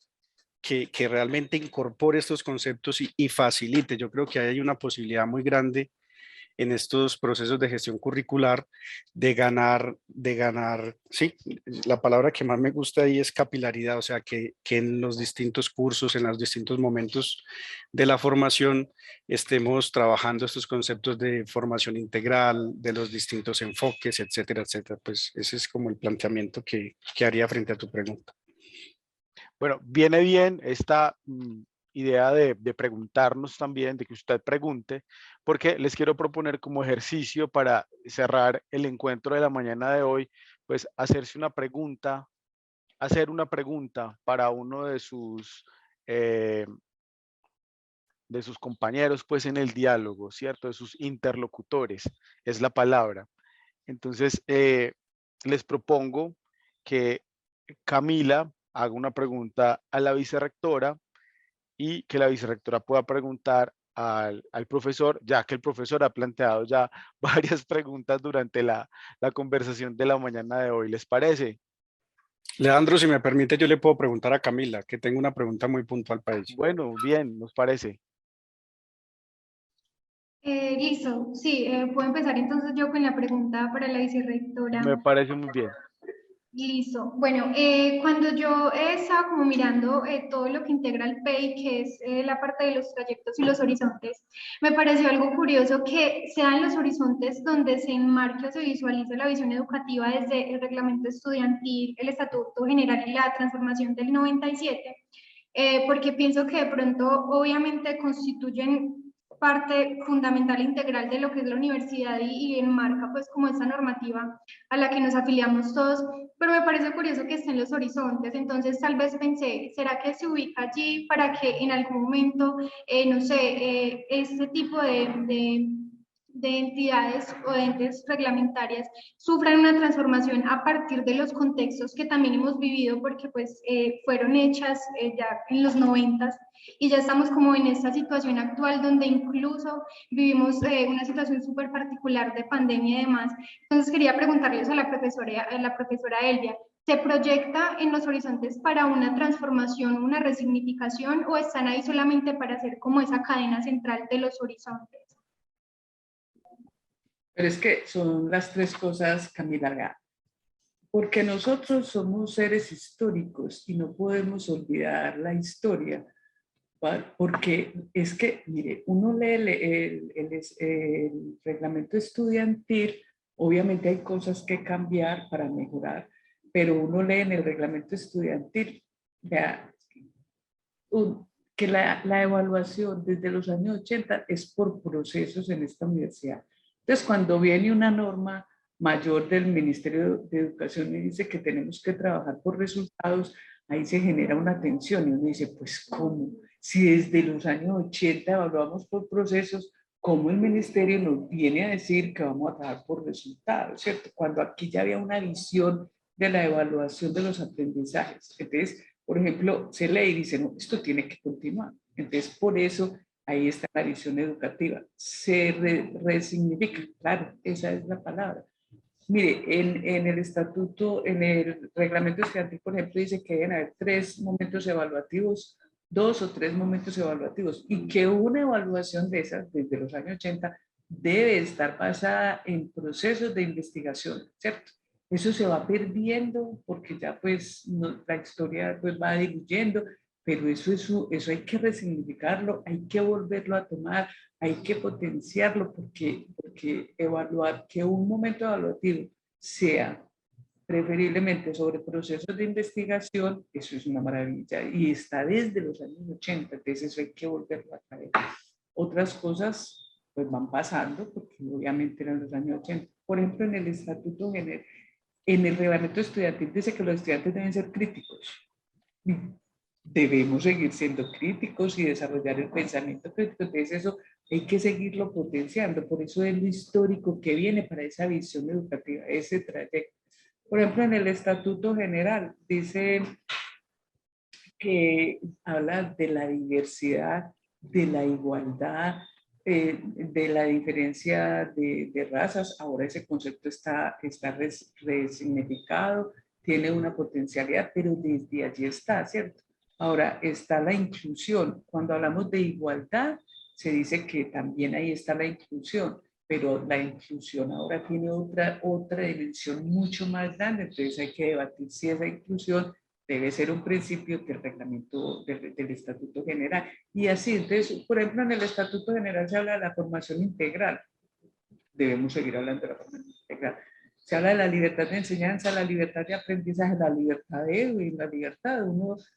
S4: que realmente incorpore estos conceptos y facilite. Yo creo que hay una posibilidad muy grande en estos procesos de gestión curricular sí, la palabra que más me gusta ahí es capilaridad, o sea, que en los distintos cursos, en los distintos momentos de la formación, estemos trabajando estos conceptos de formación integral, de los distintos enfoques, etcétera, etcétera. Pues ese es como el planteamiento que haría frente a tu pregunta.
S1: Bueno, viene bien esta idea de preguntarnos también, de que usted pregunte, porque les quiero proponer como ejercicio para cerrar el encuentro de la mañana de hoy, pues hacer una pregunta para uno eh, de sus compañeros, pues en el diálogo, ¿cierto? De sus interlocutores, es la palabra. Entonces, les propongo que Camila haga una pregunta a la vicerrectora y que la vicerrectora pueda preguntar al profesor, ya que el profesor ha planteado ya varias preguntas durante la conversación de la mañana de hoy. ¿Les parece?
S4: Leandro, si me permite, yo le puedo preguntar a Camila, que tengo una pregunta muy puntual para ella.
S1: Bueno, bien, nos parece.
S2: Listo, sí, puedo empezar entonces yo con la pregunta para la vicerrectora.
S1: Me parece muy bien.
S2: Listo. Bueno, cuando yo estaba como mirando todo lo que integra el PEI, que es la parte de los trayectos y los horizontes, me pareció algo curioso que sean los horizontes donde se enmarque o se visualice la visión educativa desde el reglamento estudiantil, el estatuto general y la transformación del 97, porque pienso que de pronto obviamente constituyen parte fundamental e integral de lo que es la universidad y enmarca pues como esa normativa a la que nos afiliamos todos, pero me parece curioso que estén los horizontes, entonces tal vez pensé, ¿será que se ubica allí para que en algún momento, no sé, este tipo de entidades o de entes reglamentarias sufran una transformación a partir de los contextos que también hemos vivido, porque pues fueron hechas ya en los 90 y ya estamos como en esta situación actual donde incluso vivimos una situación súper particular de pandemia y demás. Entonces quería preguntarles a la profesora Elvia, ¿se proyecta en los horizontes para una transformación, una resignificación o están ahí solamente para hacer como esa cadena central de los horizontes?
S3: Pero es que son las tres cosas, Camila, porque nosotros somos seres históricos y no podemos olvidar la historia, porque es que, mire, uno lee el reglamento estudiantil, obviamente hay cosas que cambiar para mejorar, pero uno lee en el reglamento estudiantil, vea, que la evaluación desde los años 80 es por procesos en esta universidad. Entonces, cuando viene una norma mayor del Ministerio de Educación y dice que tenemos que trabajar por resultados, ahí se genera una tensión y uno dice, pues, ¿cómo? Si desde los años 80 evaluamos por procesos, ¿cómo el ministerio nos viene a decir que vamos a trabajar por resultados, ¿cierto? Cuando aquí ya había una visión de la evaluación de los aprendizajes. Entonces, por ejemplo, se lee y dice, no, esto tiene que continuar. Entonces, por eso ahí está la visión educativa. Se resignifica, claro, esa es la palabra. Mire, en el estatuto, en el reglamento estudiantil, por ejemplo, dice que deben haber 3 momentos evaluativos, 2 o 3 momentos evaluativos, y que una evaluación de esas, desde los años 80, debe estar basada en procesos de investigación, ¿cierto? Eso se va perdiendo porque ya pues la historia pues va diluyendo, pero eso hay que resignificarlo, hay que volverlo a tomar, hay que potenciarlo porque evaluar que un momento evaluativo sea preferiblemente sobre procesos de investigación, eso es una maravilla y está desde los años 80, entonces eso hay que volverlo a traer. Otras cosas pues van pasando porque obviamente eran los años 80. Por ejemplo, en el Estatuto General, en el reglamento estudiantil dice que los estudiantes deben ser críticos. Debemos seguir siendo críticos y desarrollar el pensamiento crítico. Entonces eso hay que seguirlo potenciando. Por eso es lo histórico que viene para esa visión educativa, ese trayecto. Por ejemplo, en el Estatuto General dice que habla de la diversidad, de la igualdad, de la diferencia de razas. Ahora ese concepto está resignificado, tiene una potencialidad, pero desde allí está, ¿cierto? Ahora está la inclusión. Cuando hablamos de igualdad, se dice que también ahí está la inclusión, pero la inclusión ahora tiene otra dimensión mucho más grande, entonces hay que debatir si esa inclusión debe ser un principio del reglamento del Estatuto General. Y así, entonces, por ejemplo, en el Estatuto General se habla de la formación integral. Debemos seguir hablando de la formación integral. Se habla de la libertad de enseñanza, la libertad de aprendizaje, la libertad de la libertad.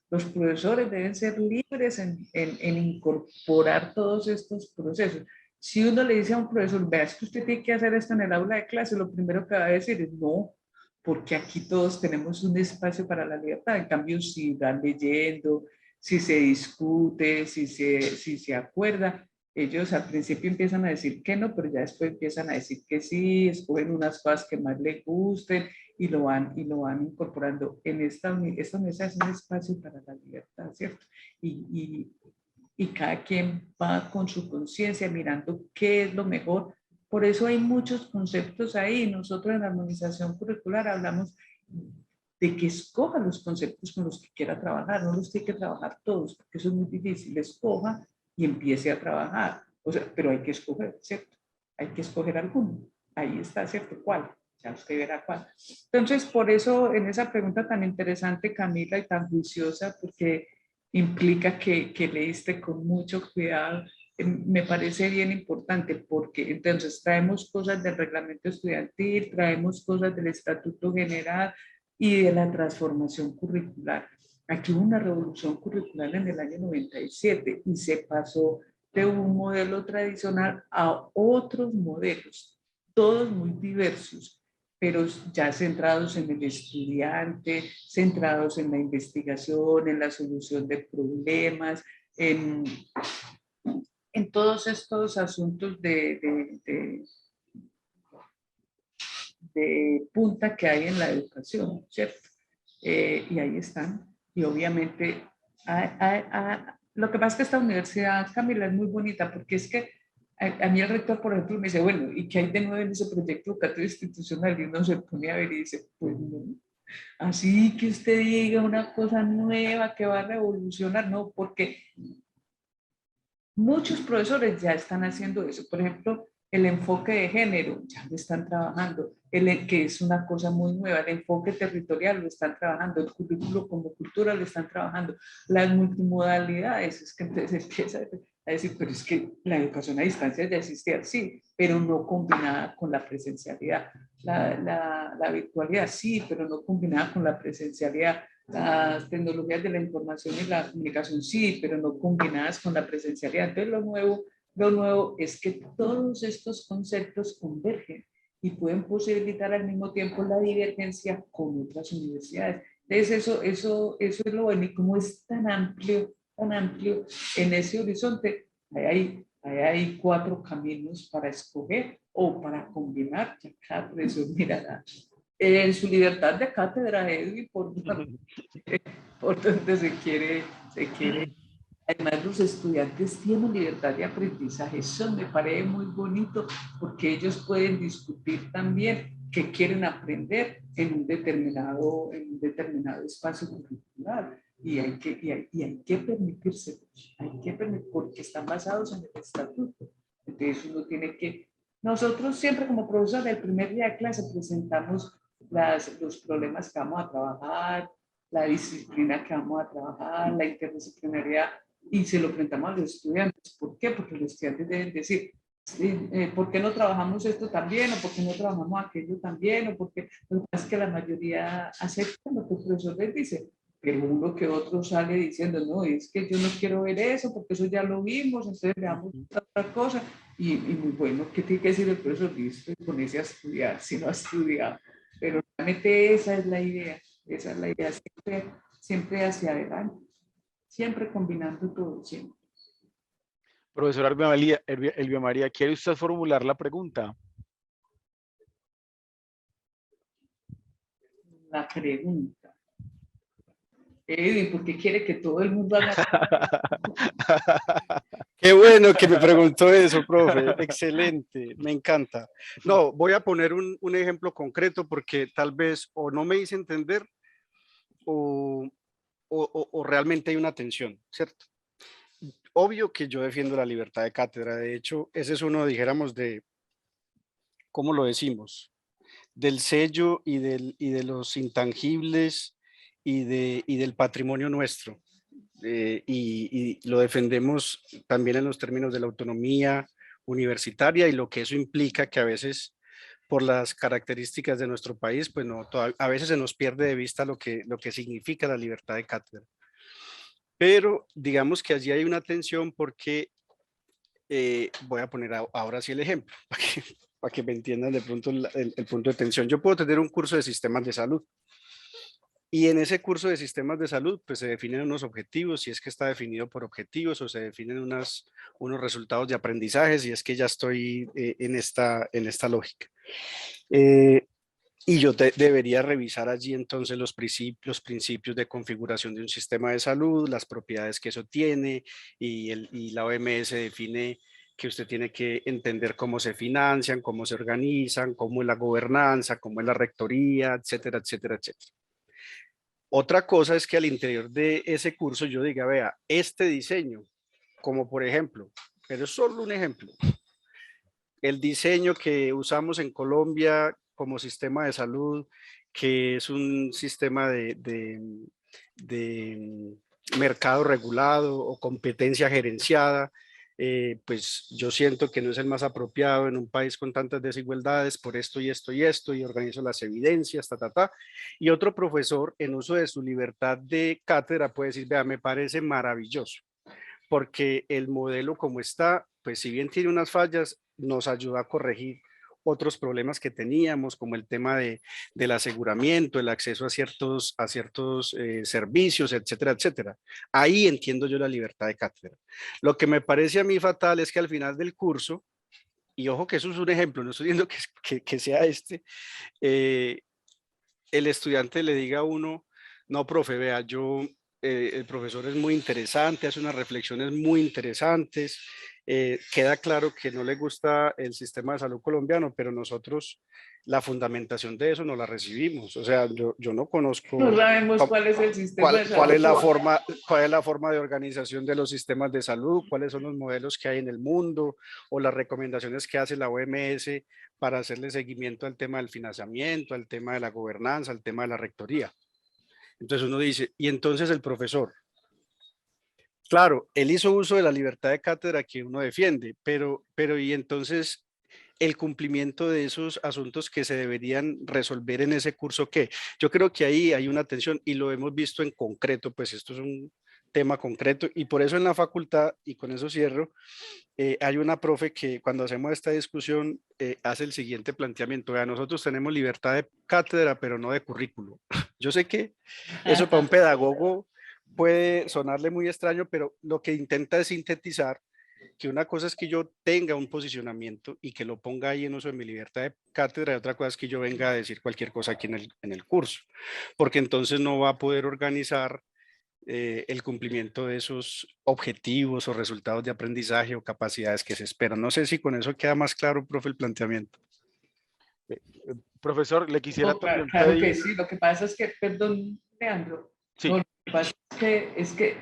S3: Los profesores deben ser libres en incorporar todos estos procesos. Si uno le dice a un profesor, vea, es que usted tiene que hacer esto en el aula de clase, lo primero que va a decir es no, porque aquí todos tenemos un espacio para la libertad. En cambio, si van leyendo, si se discute, si se acuerda, ellos al principio empiezan a decir que no, pero ya después empiezan a decir que sí, escogen unas cosas que más les gusten y lo van incorporando. En esta mesa es un espacio para la libertad, ¿cierto? Y cada quien va con su conciencia mirando qué es lo mejor. Por eso hay muchos conceptos ahí. Nosotros en la armonización curricular hablamos de que escoja los conceptos con los que quiera trabajar, no los tiene que trabajar todos, porque eso es muy difícil. Escoja y empiece a trabajar. O sea, pero hay que escoger, ¿cierto? Hay que escoger alguno. Ahí está, ¿cierto? ¿Cuál? Ya usted verá cuál. Entonces, por eso, en esa pregunta tan interesante, Camila, y tan juiciosa, porque implica que leíste con mucho cuidado, me parece bien importante, porque entonces traemos cosas del reglamento estudiantil, traemos cosas del Estatuto General y de la transformación curricular. Aquí hubo una revolución curricular en el año 97 y se pasó de un modelo tradicional a otros modelos, todos muy diversos, pero ya centrados en el estudiante, centrados en la investigación, en la solución de problemas, en todos estos asuntos de punta que hay en la educación, ¿cierto? Y ahí están. Y obviamente, lo que pasa es que esta universidad, Camila, es muy bonita porque es que a mí el rector, por ejemplo, me dice, bueno, ¿y qué hay de nuevo en ese proyecto educativo institucional? Y uno se pone a ver y dice, pues no. Así que usted diga una cosa nueva que va a revolucionar, no, porque muchos profesores ya están haciendo eso. Por ejemplo, el enfoque de género, ya lo están trabajando, que es una cosa muy nueva. El enfoque territorial lo están trabajando, el currículo como cultura lo están trabajando. Las multimodalidades, es que entonces empieza a decir, pero es que la educación a distancia ya existía, sí, pero no combinada con la presencialidad. La virtualidad, sí, pero no combinada con la presencialidad. Las tecnologías de la información y la comunicación, sí, pero no combinadas con la presencialidad. Entonces, lo nuevo es que todos estos conceptos convergen y pueden posibilitar al mismo tiempo la divergencia con otras universidades. Entonces, eso es lo bueno. Y como es tan amplio en ese horizonte, hay 4 caminos para escoger o para combinar, que cada profesor mirará en su libertad de cátedra, Edwin, por donde se quiere. Además, los estudiantes tienen libertad de aprendizaje. Eso me parece muy bonito porque ellos pueden discutir también qué quieren aprender en un determinado espacio curricular. Y hay que permitírselo, porque están basados en el estatuto. Entonces uno tiene que, nosotros siempre como profesor, el primer día de clase presentamos los problemas que vamos a trabajar, la disciplina que vamos a trabajar, la interdisciplinaridad, y se lo presentamos a los estudiantes. ¿Por qué? Porque los estudiantes deben decir, ¿por qué no trabajamos esto también? ¿O por qué no trabajamos aquello también? ¿O por qué? Lo que pasa es que la mayoría acepta lo que el profesor les dice, pero uno que otro sale diciendo, no, es que yo no quiero ver eso, porque eso ya lo vimos, entonces veamos otra cosa. Y muy bueno, ¿qué tiene que decir el profesor? Dice, ponerse a estudiar, si no ha estudiado. Pero realmente esa es la idea, siempre, siempre hacia adelante, siempre combinando todo, siempre.
S1: Profesora Elvia María, ¿quiere usted formular la pregunta?
S3: La pregunta. Edwin, ¿por qué quiere que todo el mundo haga?
S4: Qué bueno que me preguntó eso, profe. Excelente, me encanta. No, voy a poner un ejemplo concreto porque tal vez o no me hice entender o realmente hay una tensión, ¿cierto? Obvio que yo defiendo la libertad de cátedra. De hecho, ese es uno, dijéramos, de, ¿cómo lo decimos? Del sello y de los intangibles y del patrimonio nuestro. Y lo defendemos también en los términos de la autonomía universitaria y lo que eso implica que a veces por las características de nuestro país, pues no, a veces se nos pierde de vista lo que significa la libertad de cátedra. Pero digamos que allí hay una tensión porque voy a poner ahora sí el ejemplo, para que me entiendan de pronto el punto de tensión. Yo puedo tener un curso de sistemas de salud y en ese curso de sistemas de salud pues se definen unos objetivos, si es que está definido por objetivos o se definen unos resultados de aprendizaje, si es que ya estoy en esta lógica. Y yo debería revisar allí entonces los principios de configuración de un sistema de salud, las propiedades que eso tiene y la OMS define que usted tiene que entender cómo se financian, cómo se organizan, cómo es la gobernanza, cómo es la rectoría, etcétera, etcétera, etcétera. Otra cosa es que al interior de ese curso yo diga, vea, este diseño, como por ejemplo, pero es solo un ejemplo, el diseño que usamos en Colombia como sistema de salud, que es un sistema de mercado regulado o competencia gerenciada, pues yo siento que no es el más apropiado en un país con tantas desigualdades por esto y esto y esto, y organizo las evidencias, y otro profesor en uso de su libertad de cátedra puede decir, vea, me parece maravilloso, porque el modelo como está, pues si bien tiene unas fallas, nos ayuda a corregir otros problemas que teníamos, como el tema del aseguramiento, el acceso a ciertos servicios, etcétera, etcétera. Ahí entiendo yo la libertad de cátedra. Lo que me parece a mí fatal es que al final del curso, y ojo que eso es un ejemplo, no estoy diciendo que sea el estudiante le diga a uno, no, profe, vea, el profesor es muy interesante, hace unas reflexiones muy interesantes, queda claro que no le gusta el sistema de salud colombiano, pero nosotros la fundamentación de eso no la recibimos. O sea, yo no conozco
S3: No sabemos cuál es el sistema de salud.
S4: cuál es la forma de organización de los sistemas de salud, cuáles son los modelos que hay en el mundo o las recomendaciones que hace la OMS para hacerle seguimiento al tema del financiamiento, al tema de la gobernanza, al tema de la rectoría. Entonces uno dice, y entonces el profesor, claro, él hizo uso de la libertad de cátedra que uno defiende, pero y entonces el cumplimiento de esos asuntos que se deberían resolver en ese curso, ¿qué? Yo creo que ahí hay una tensión y lo hemos visto en concreto, pues esto es un tema concreto y por eso en la facultad, y con eso cierro, hay una profe que cuando hacemos esta discusión hace el siguiente planteamiento, vea, nosotros tenemos libertad de cátedra, pero no de currículo. Yo sé que eso para un pedagogo puede sonarle muy extraño, pero lo que intenta es sintetizar que una cosa es que yo tenga un posicionamiento y que lo ponga ahí en uso de mi libertad de cátedra, y otra cosa es que yo venga a decir cualquier cosa aquí en el curso, porque entonces no va a poder organizar el cumplimiento de esos objetivos o resultados de aprendizaje o capacidades que se esperan. No sé si con eso queda más claro, profe, el planteamiento.
S1: Profesor, le quisiera también
S3: claro
S1: pedir...
S3: que sí, lo que pasa es que, perdón, Leandro,
S1: Sí.
S3: no, lo que pasa es que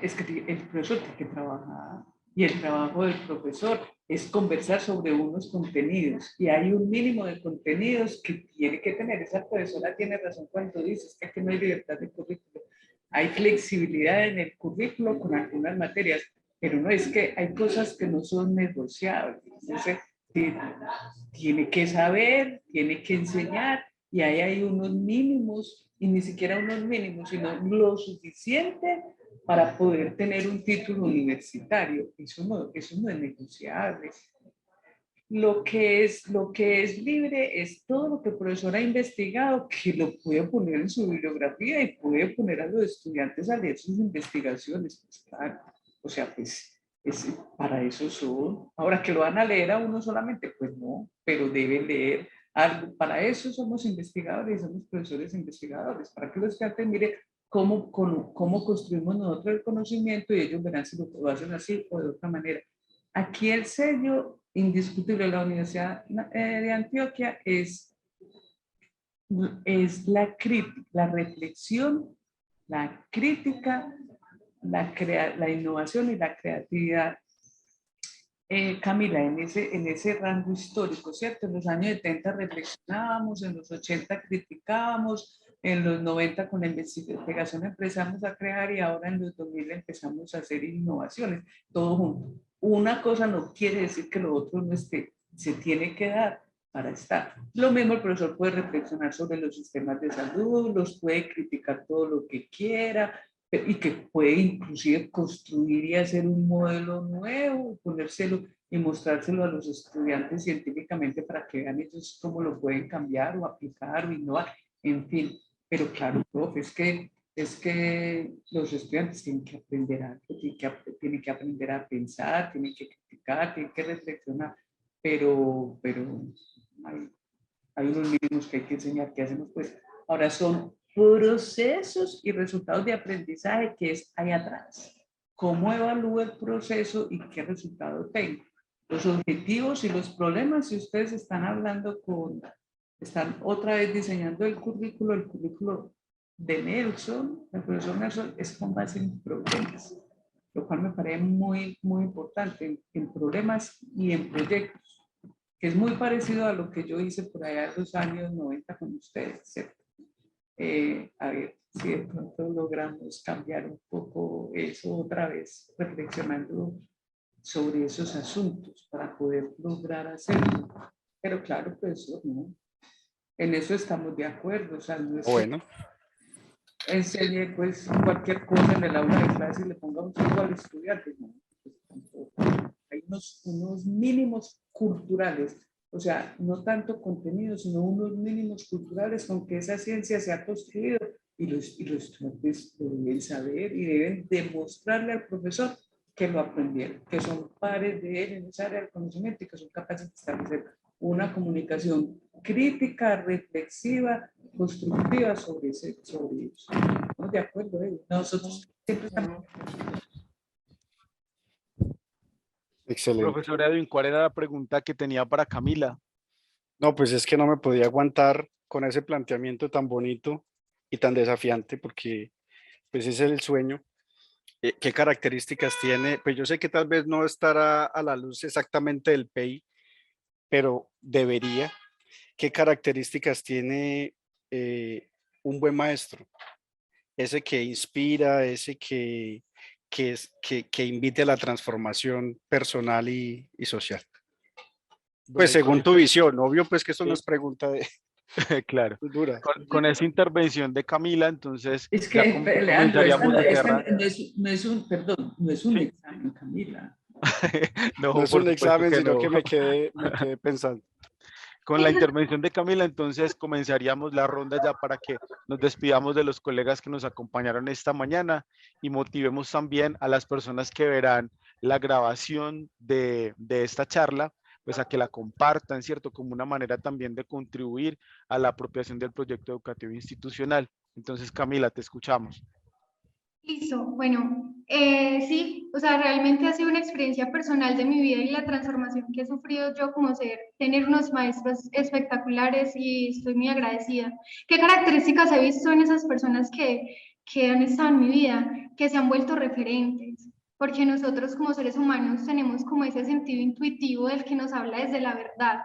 S3: el profesor tiene que trabajar. y el trabajo del profesor es conversar sobre unos contenidos, y hay un mínimo de contenidos que tiene que tener. Esa profesora tiene razón cuando dice que aquí no hay libertad de currículo, hay flexibilidad en el currículo con algunas materias, pero no, es que hay cosas que no son negociables. Entonces, tiene que saber, tiene que enseñar, y ahí hay unos mínimos, y ni siquiera unos mínimos, sino lo suficiente para poder tener un título universitario. Eso no es negociable. Lo que es libre es todo lo que el profesor ha investigado, que lo puede poner en su bibliografía y puede poner a los estudiantes a leer sus investigaciones. Pues, claro. O sea, pues para eso son. Ahora, que lo van a leer a uno solamente, pues no, pero deben leer algo. Para eso somos investigadores, somos profesores investigadores, para que los estudiantes miren cómo construimos nosotros el conocimiento, y ellos verán si lo hacen así o de otra manera. Aquí el sello indiscutible de la Universidad de Antioquia es la crítica, la reflexión, la crítica, la innovación y la creatividad. Camila, en ese rango histórico, ¿cierto? En los años 70 reflexionábamos, en los 80 criticábamos, en los 90 con la investigación empezamos a crear, y ahora en los 2000 empezamos a hacer innovaciones, todo junto. Una cosa no quiere decir que lo otro no esté, se tiene que dar para estar. Lo mismo el profesor puede reflexionar sobre los sistemas de salud, los puede criticar todo lo que quiera, y que puede inclusive construir y hacer un modelo nuevo, ponérselo y mostrárselo a los estudiantes científicamente para que vean ellos cómo lo pueden cambiar o aplicar o innovar, en fin. Pero claro, profe, es que los estudiantes tienen que aprender algo, tienen que aprender a pensar, tienen que criticar, tienen que reflexionar, pero hay unos mínimos que hay que enseñar. ¿Qué hacemos? Pues ahora son procesos y resultados de aprendizaje, que es ahí atrás. ¿Cómo evalúo el proceso y qué resultado tengo? Los objetivos y los problemas, si ustedes están hablando están otra vez diseñando el currículo de Nelson, el profesor Nelson, es con base en problemas, lo cual me parece muy, muy importante, en problemas y en proyectos, que es muy parecido a lo que yo hice por allá en los años 90 con ustedes, ¿cierto? A ver si de pronto logramos cambiar un poco eso otra vez, reflexionando sobre esos asuntos para poder lograr hacerlo. Pero claro, profesor, ¿no? En eso estamos de acuerdo. O sea, no es
S4: Bueno,
S3: que enseñe pues cualquier cosa en el aula de clase y le pongamos algo al estudiante, ¿no? Pues, hay unos mínimos culturales. O sea, no tanto contenido, sino unos mínimos culturales con que esa ciencia se ha construido, y los estudiantes lo deben saber y deben demostrarle al profesor que lo aprendieron, que son pares de él en esa área del conocimiento y que son capaces de establecer una comunicación crítica, reflexiva, constructiva sobre ellos. ¿Estamos de acuerdo? Nosotros siempre estamos...
S4: excelente.
S1: Profesor Edwin, ¿cuál era la pregunta que tenía para Camila?
S4: No, pues es que no me podía aguantar con ese planteamiento tan bonito y tan desafiante, porque pues ese es el sueño. ¿Qué características tiene? Pues yo sé que tal vez no estará a la luz exactamente del PEI, pero debería. ¿Qué características tiene un buen maestro? Ese que inspira, ese que invite a la transformación personal y social. Pues
S1: Bueno, y
S4: según tu visión, obvio pues que esto no es
S1: sí,
S4: pregunta de
S1: claro,
S4: dura.
S1: con esa intervención de Camila, entonces
S3: Es
S1: ya
S3: que, Leandro,
S1: comenzaríamos a cerrar.
S3: no es un, perdón, no es un
S1: Sí,
S3: examen, Camila.
S4: No
S1: no,
S4: es
S1: por
S4: un
S1: supuesto
S4: examen,
S1: que
S4: sino
S1: no.
S4: que me quedé pensando.
S1: Con la intervención de Camila, entonces comenzaríamos la ronda ya para que nos despidamos de los colegas que nos acompañaron esta mañana y motivemos también a las personas que verán la grabación de esta charla, pues a que la compartan, ¿cierto? Como una manera también de contribuir a la apropiación del proyecto educativo institucional. Entonces, Camila, te escuchamos.
S2: Listo, bueno, sí, o sea, realmente ha sido una experiencia personal de mi vida y la transformación que he sufrido yo como ser, tener unos maestros espectaculares y estoy muy agradecida. ¿Qué características he visto en esas personas que han estado en mi vida, que se han vuelto referentes? porque nosotros como seres humanos tenemos como ese sentido intuitivo del que nos habla desde la verdad.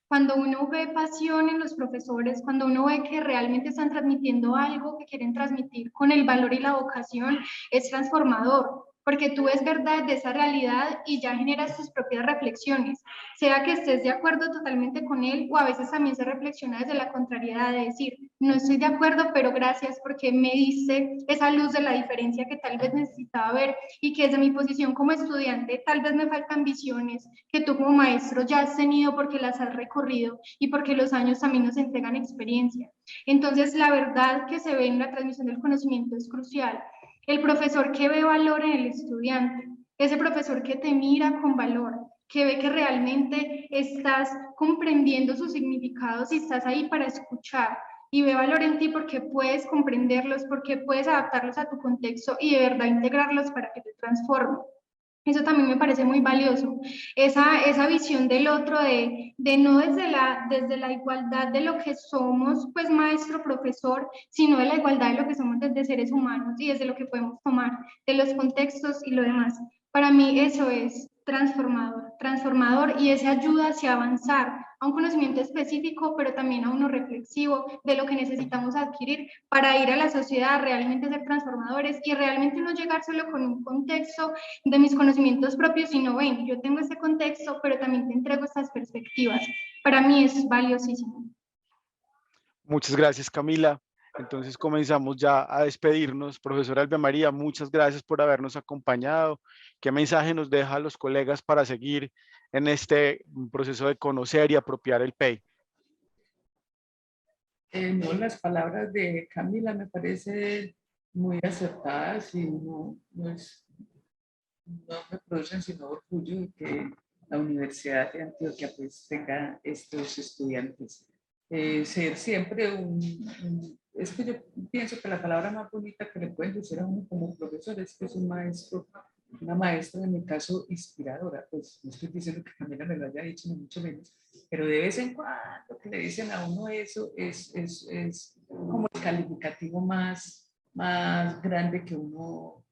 S2: Cuando uno ve pasión en los profesores, cuando uno ve que realmente están transmitiendo algo que quieren transmitir con el valor y la vocación, es transformador, porque tú ves verdad de esa realidad y ya generas tus propias reflexiones, sea que estés de acuerdo totalmente con él o a veces también se reflexiona desde la contrariedad de decir, no estoy de acuerdo, pero gracias porque me diste esa luz de la diferencia que tal vez necesitaba ver y que desde mi posición como estudiante tal vez me faltan visiones que tú como maestro ya has tenido porque las has recorrido y porque los años también nos entregan experiencia. Entonces, la verdad que se ve en la transmisión del conocimiento es crucial. El profesor que ve valor en el estudiante, ese profesor que te mira con valor, que ve que realmente estás comprendiendo sus significados y estás ahí para escuchar y ve valor en ti porque puedes comprenderlos, porque puedes adaptarlos a tu contexto y de verdad integrarlos para que te transformen. Eso también me parece muy valioso, esa visión del otro de no desde la igualdad de lo que somos, pues maestro, profesor, sino de la igualdad de lo que somos desde seres humanos y desde lo que podemos tomar de los contextos y lo demás. Para mí eso es transformador, transformador y esa ayuda hacia avanzar a un conocimiento específico, pero también a uno reflexivo de lo que necesitamos adquirir para ir a la sociedad, realmente ser transformadores y realmente no llegar solo con un contexto de mis conocimientos propios, sino ven, yo tengo este contexto, pero también te entrego estas perspectivas. Para mí es valiosísimo.
S1: Muchas gracias, Camila. Entonces comenzamos ya a despedirnos. Profesora Elvia María, muchas gracias por habernos acompañado. ¿Qué mensaje nos deja a los colegas para seguir en este proceso de conocer y apropiar el PEI?
S3: No, las palabras de Camila me parecen muy acertadas y no me producen sino orgullo de que la Universidad de Antioquia pues tenga estos estudiantes. Ser siempre es que yo pienso que la palabra más bonita que le pueden decir a uno como profesor es que es un maestro, una maestra, en mi caso, inspiradora. Pues no estoy diciendo que Camila me lo haya dicho, ni mucho menos, pero de vez en cuando que le dicen a uno eso es como el calificativo más grande que uno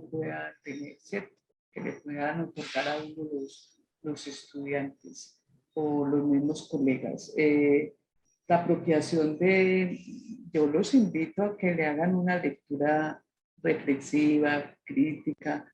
S3: pueda tener, ¿cierto? Que le puedan otorgar a uno los estudiantes o los mismos colegas. La apropiación yo los invito a que le hagan una lectura reflexiva, crítica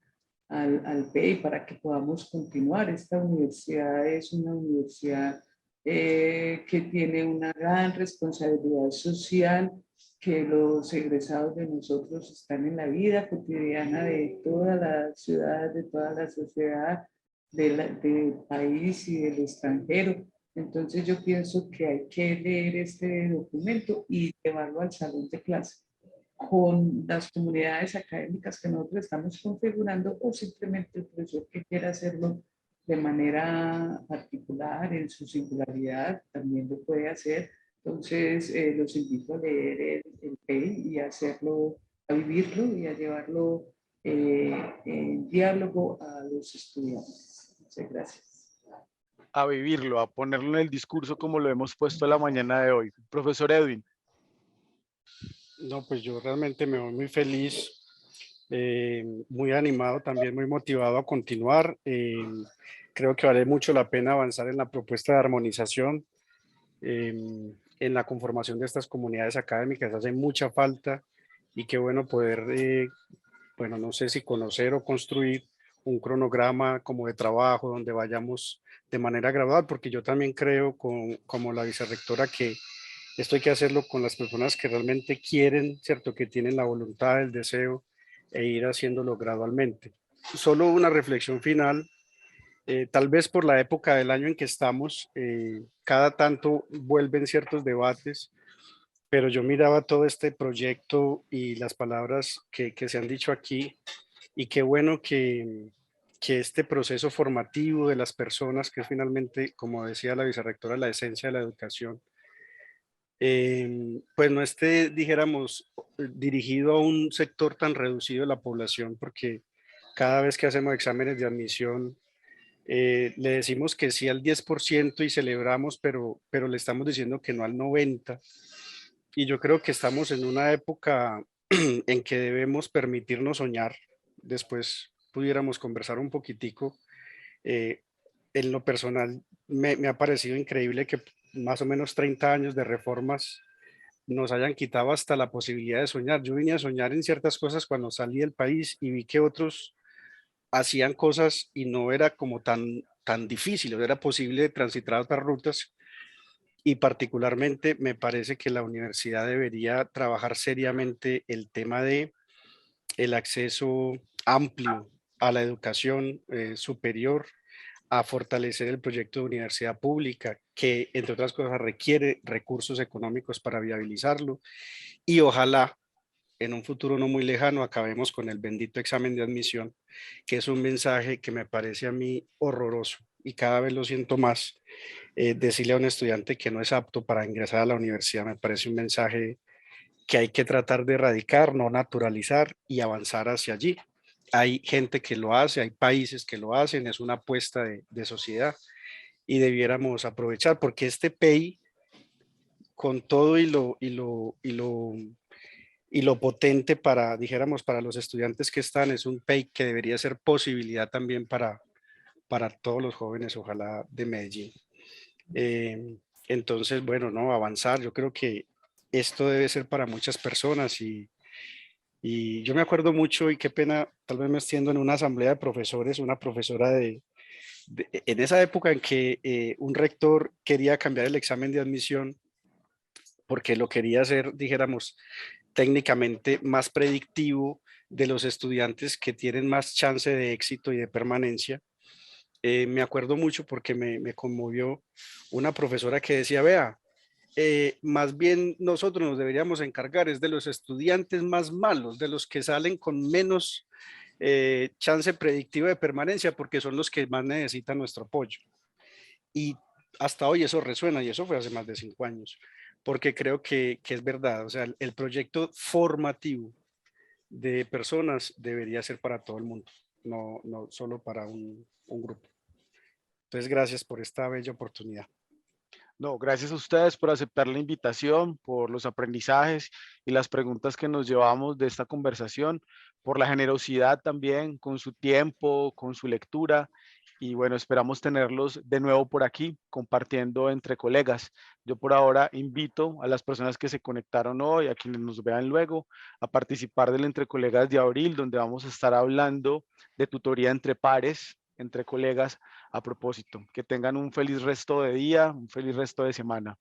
S3: al PEI para que podamos continuar. Esta universidad es una universidad que tiene una gran responsabilidad social, que los egresados de nosotros están en la vida cotidiana de toda la ciudad, de toda la sociedad, del país y del extranjero. Entonces yo pienso que hay que leer este documento y llevarlo al salón de clase con las comunidades académicas que nosotros estamos configurando o simplemente el profesor que quiera hacerlo de manera particular, en su singularidad, también lo puede hacer. Entonces los invito a leer el PEI y a hacerlo, a vivirlo y a llevarlo en diálogo a los estudiantes. Muchas gracias.
S1: A vivirlo, a ponerlo en el discurso como lo hemos puesto la mañana de hoy. Profesor Edwin.
S4: No, pues yo realmente me voy muy feliz, muy animado, también muy motivado a continuar. Creo que vale mucho la pena avanzar en la propuesta de armonización, en la conformación de estas comunidades académicas. Hace mucha falta y qué bueno poder, bueno, no sé si conocer o construir un cronograma como de trabajo donde vayamos de manera gradual, porque yo también creo, como la vicerrectora, que esto hay que hacerlo con las personas que realmente quieren, ¿cierto? Que tienen la voluntad, el deseo e ir haciéndolo gradualmente. Solo una reflexión final, tal vez por la época del año en que estamos, cada tanto vuelven ciertos debates, pero yo miraba todo este proyecto y las palabras que se han dicho aquí y qué bueno que este proceso formativo de las personas, que es finalmente, como decía la vicerrectora, la esencia de la educación, pues no esté, dijéramos, dirigido a un sector tan reducido de la población, porque cada vez que hacemos exámenes de admisión, le decimos que sí al 10% y celebramos, pero le estamos diciendo que no al 90%. Y yo creo que estamos en una época en que debemos permitirnos soñar. Después pudiéramos conversar un poquitico. En lo personal, me ha parecido increíble que más o menos 30 años de reformas nos hayan quitado hasta la posibilidad de soñar. Yo vine a soñar en ciertas cosas cuando salí del país y vi que otros hacían cosas y no era como tan difícil, era posible transitar otras rutas, y particularmente me parece que la universidad debería trabajar seriamente el tema de el acceso amplio a la educación superior, a fortalecer el proyecto de universidad pública, que entre otras cosas requiere recursos económicos para viabilizarlo, y ojalá en un futuro no muy lejano acabemos con el bendito examen de admisión, que es un mensaje que me parece a mí horroroso y cada vez lo siento más. Decirle a un estudiante que no es apto para ingresar a la universidad me parece un mensaje que hay que tratar de erradicar, no naturalizar y avanzar hacia allí. Hay gente que lo hace, hay países que lo hacen, es una apuesta de sociedad y debiéramos aprovechar porque este PEI, con todo y lo potente para, dijéramos, para los estudiantes que están, es un PEI que debería ser posibilidad también para todos los jóvenes, ojalá, de Medellín. Entonces, bueno, no, avanzar, yo creo que esto debe ser para muchas personas y yo me acuerdo mucho, y qué pena, tal vez me extiendo, en una asamblea de profesores, una profesora en esa época en que un rector quería cambiar el examen de admisión porque lo quería hacer, dijéramos, técnicamente más predictivo de los estudiantes que tienen más chance de éxito y de permanencia. Me acuerdo mucho porque me conmovió una profesora que decía, vea, más bien nosotros nos deberíamos encargar es de los estudiantes más malos, de los que salen con menos chance predictiva de permanencia, porque son los que más necesitan nuestro apoyo. Y hasta hoy eso resuena, y eso fue hace más de 5 años, porque creo que es verdad, o sea, el proyecto formativo de personas debería ser para todo el mundo, no solo para un grupo. Entonces, gracias por esta bella oportunidad.
S1: No, gracias a ustedes por aceptar la invitación, por los aprendizajes y las preguntas que nos llevamos de esta conversación, por la generosidad también con su tiempo, con su lectura. Y bueno, esperamos tenerlos de nuevo por aquí compartiendo entre colegas. Yo por ahora invito a las personas que se conectaron hoy, a quienes nos vean luego, a participar del Entre Colegas de abril, donde vamos a estar hablando de tutoría entre pares, entre colegas. A propósito, que tengan un feliz resto de día, un feliz resto de semana.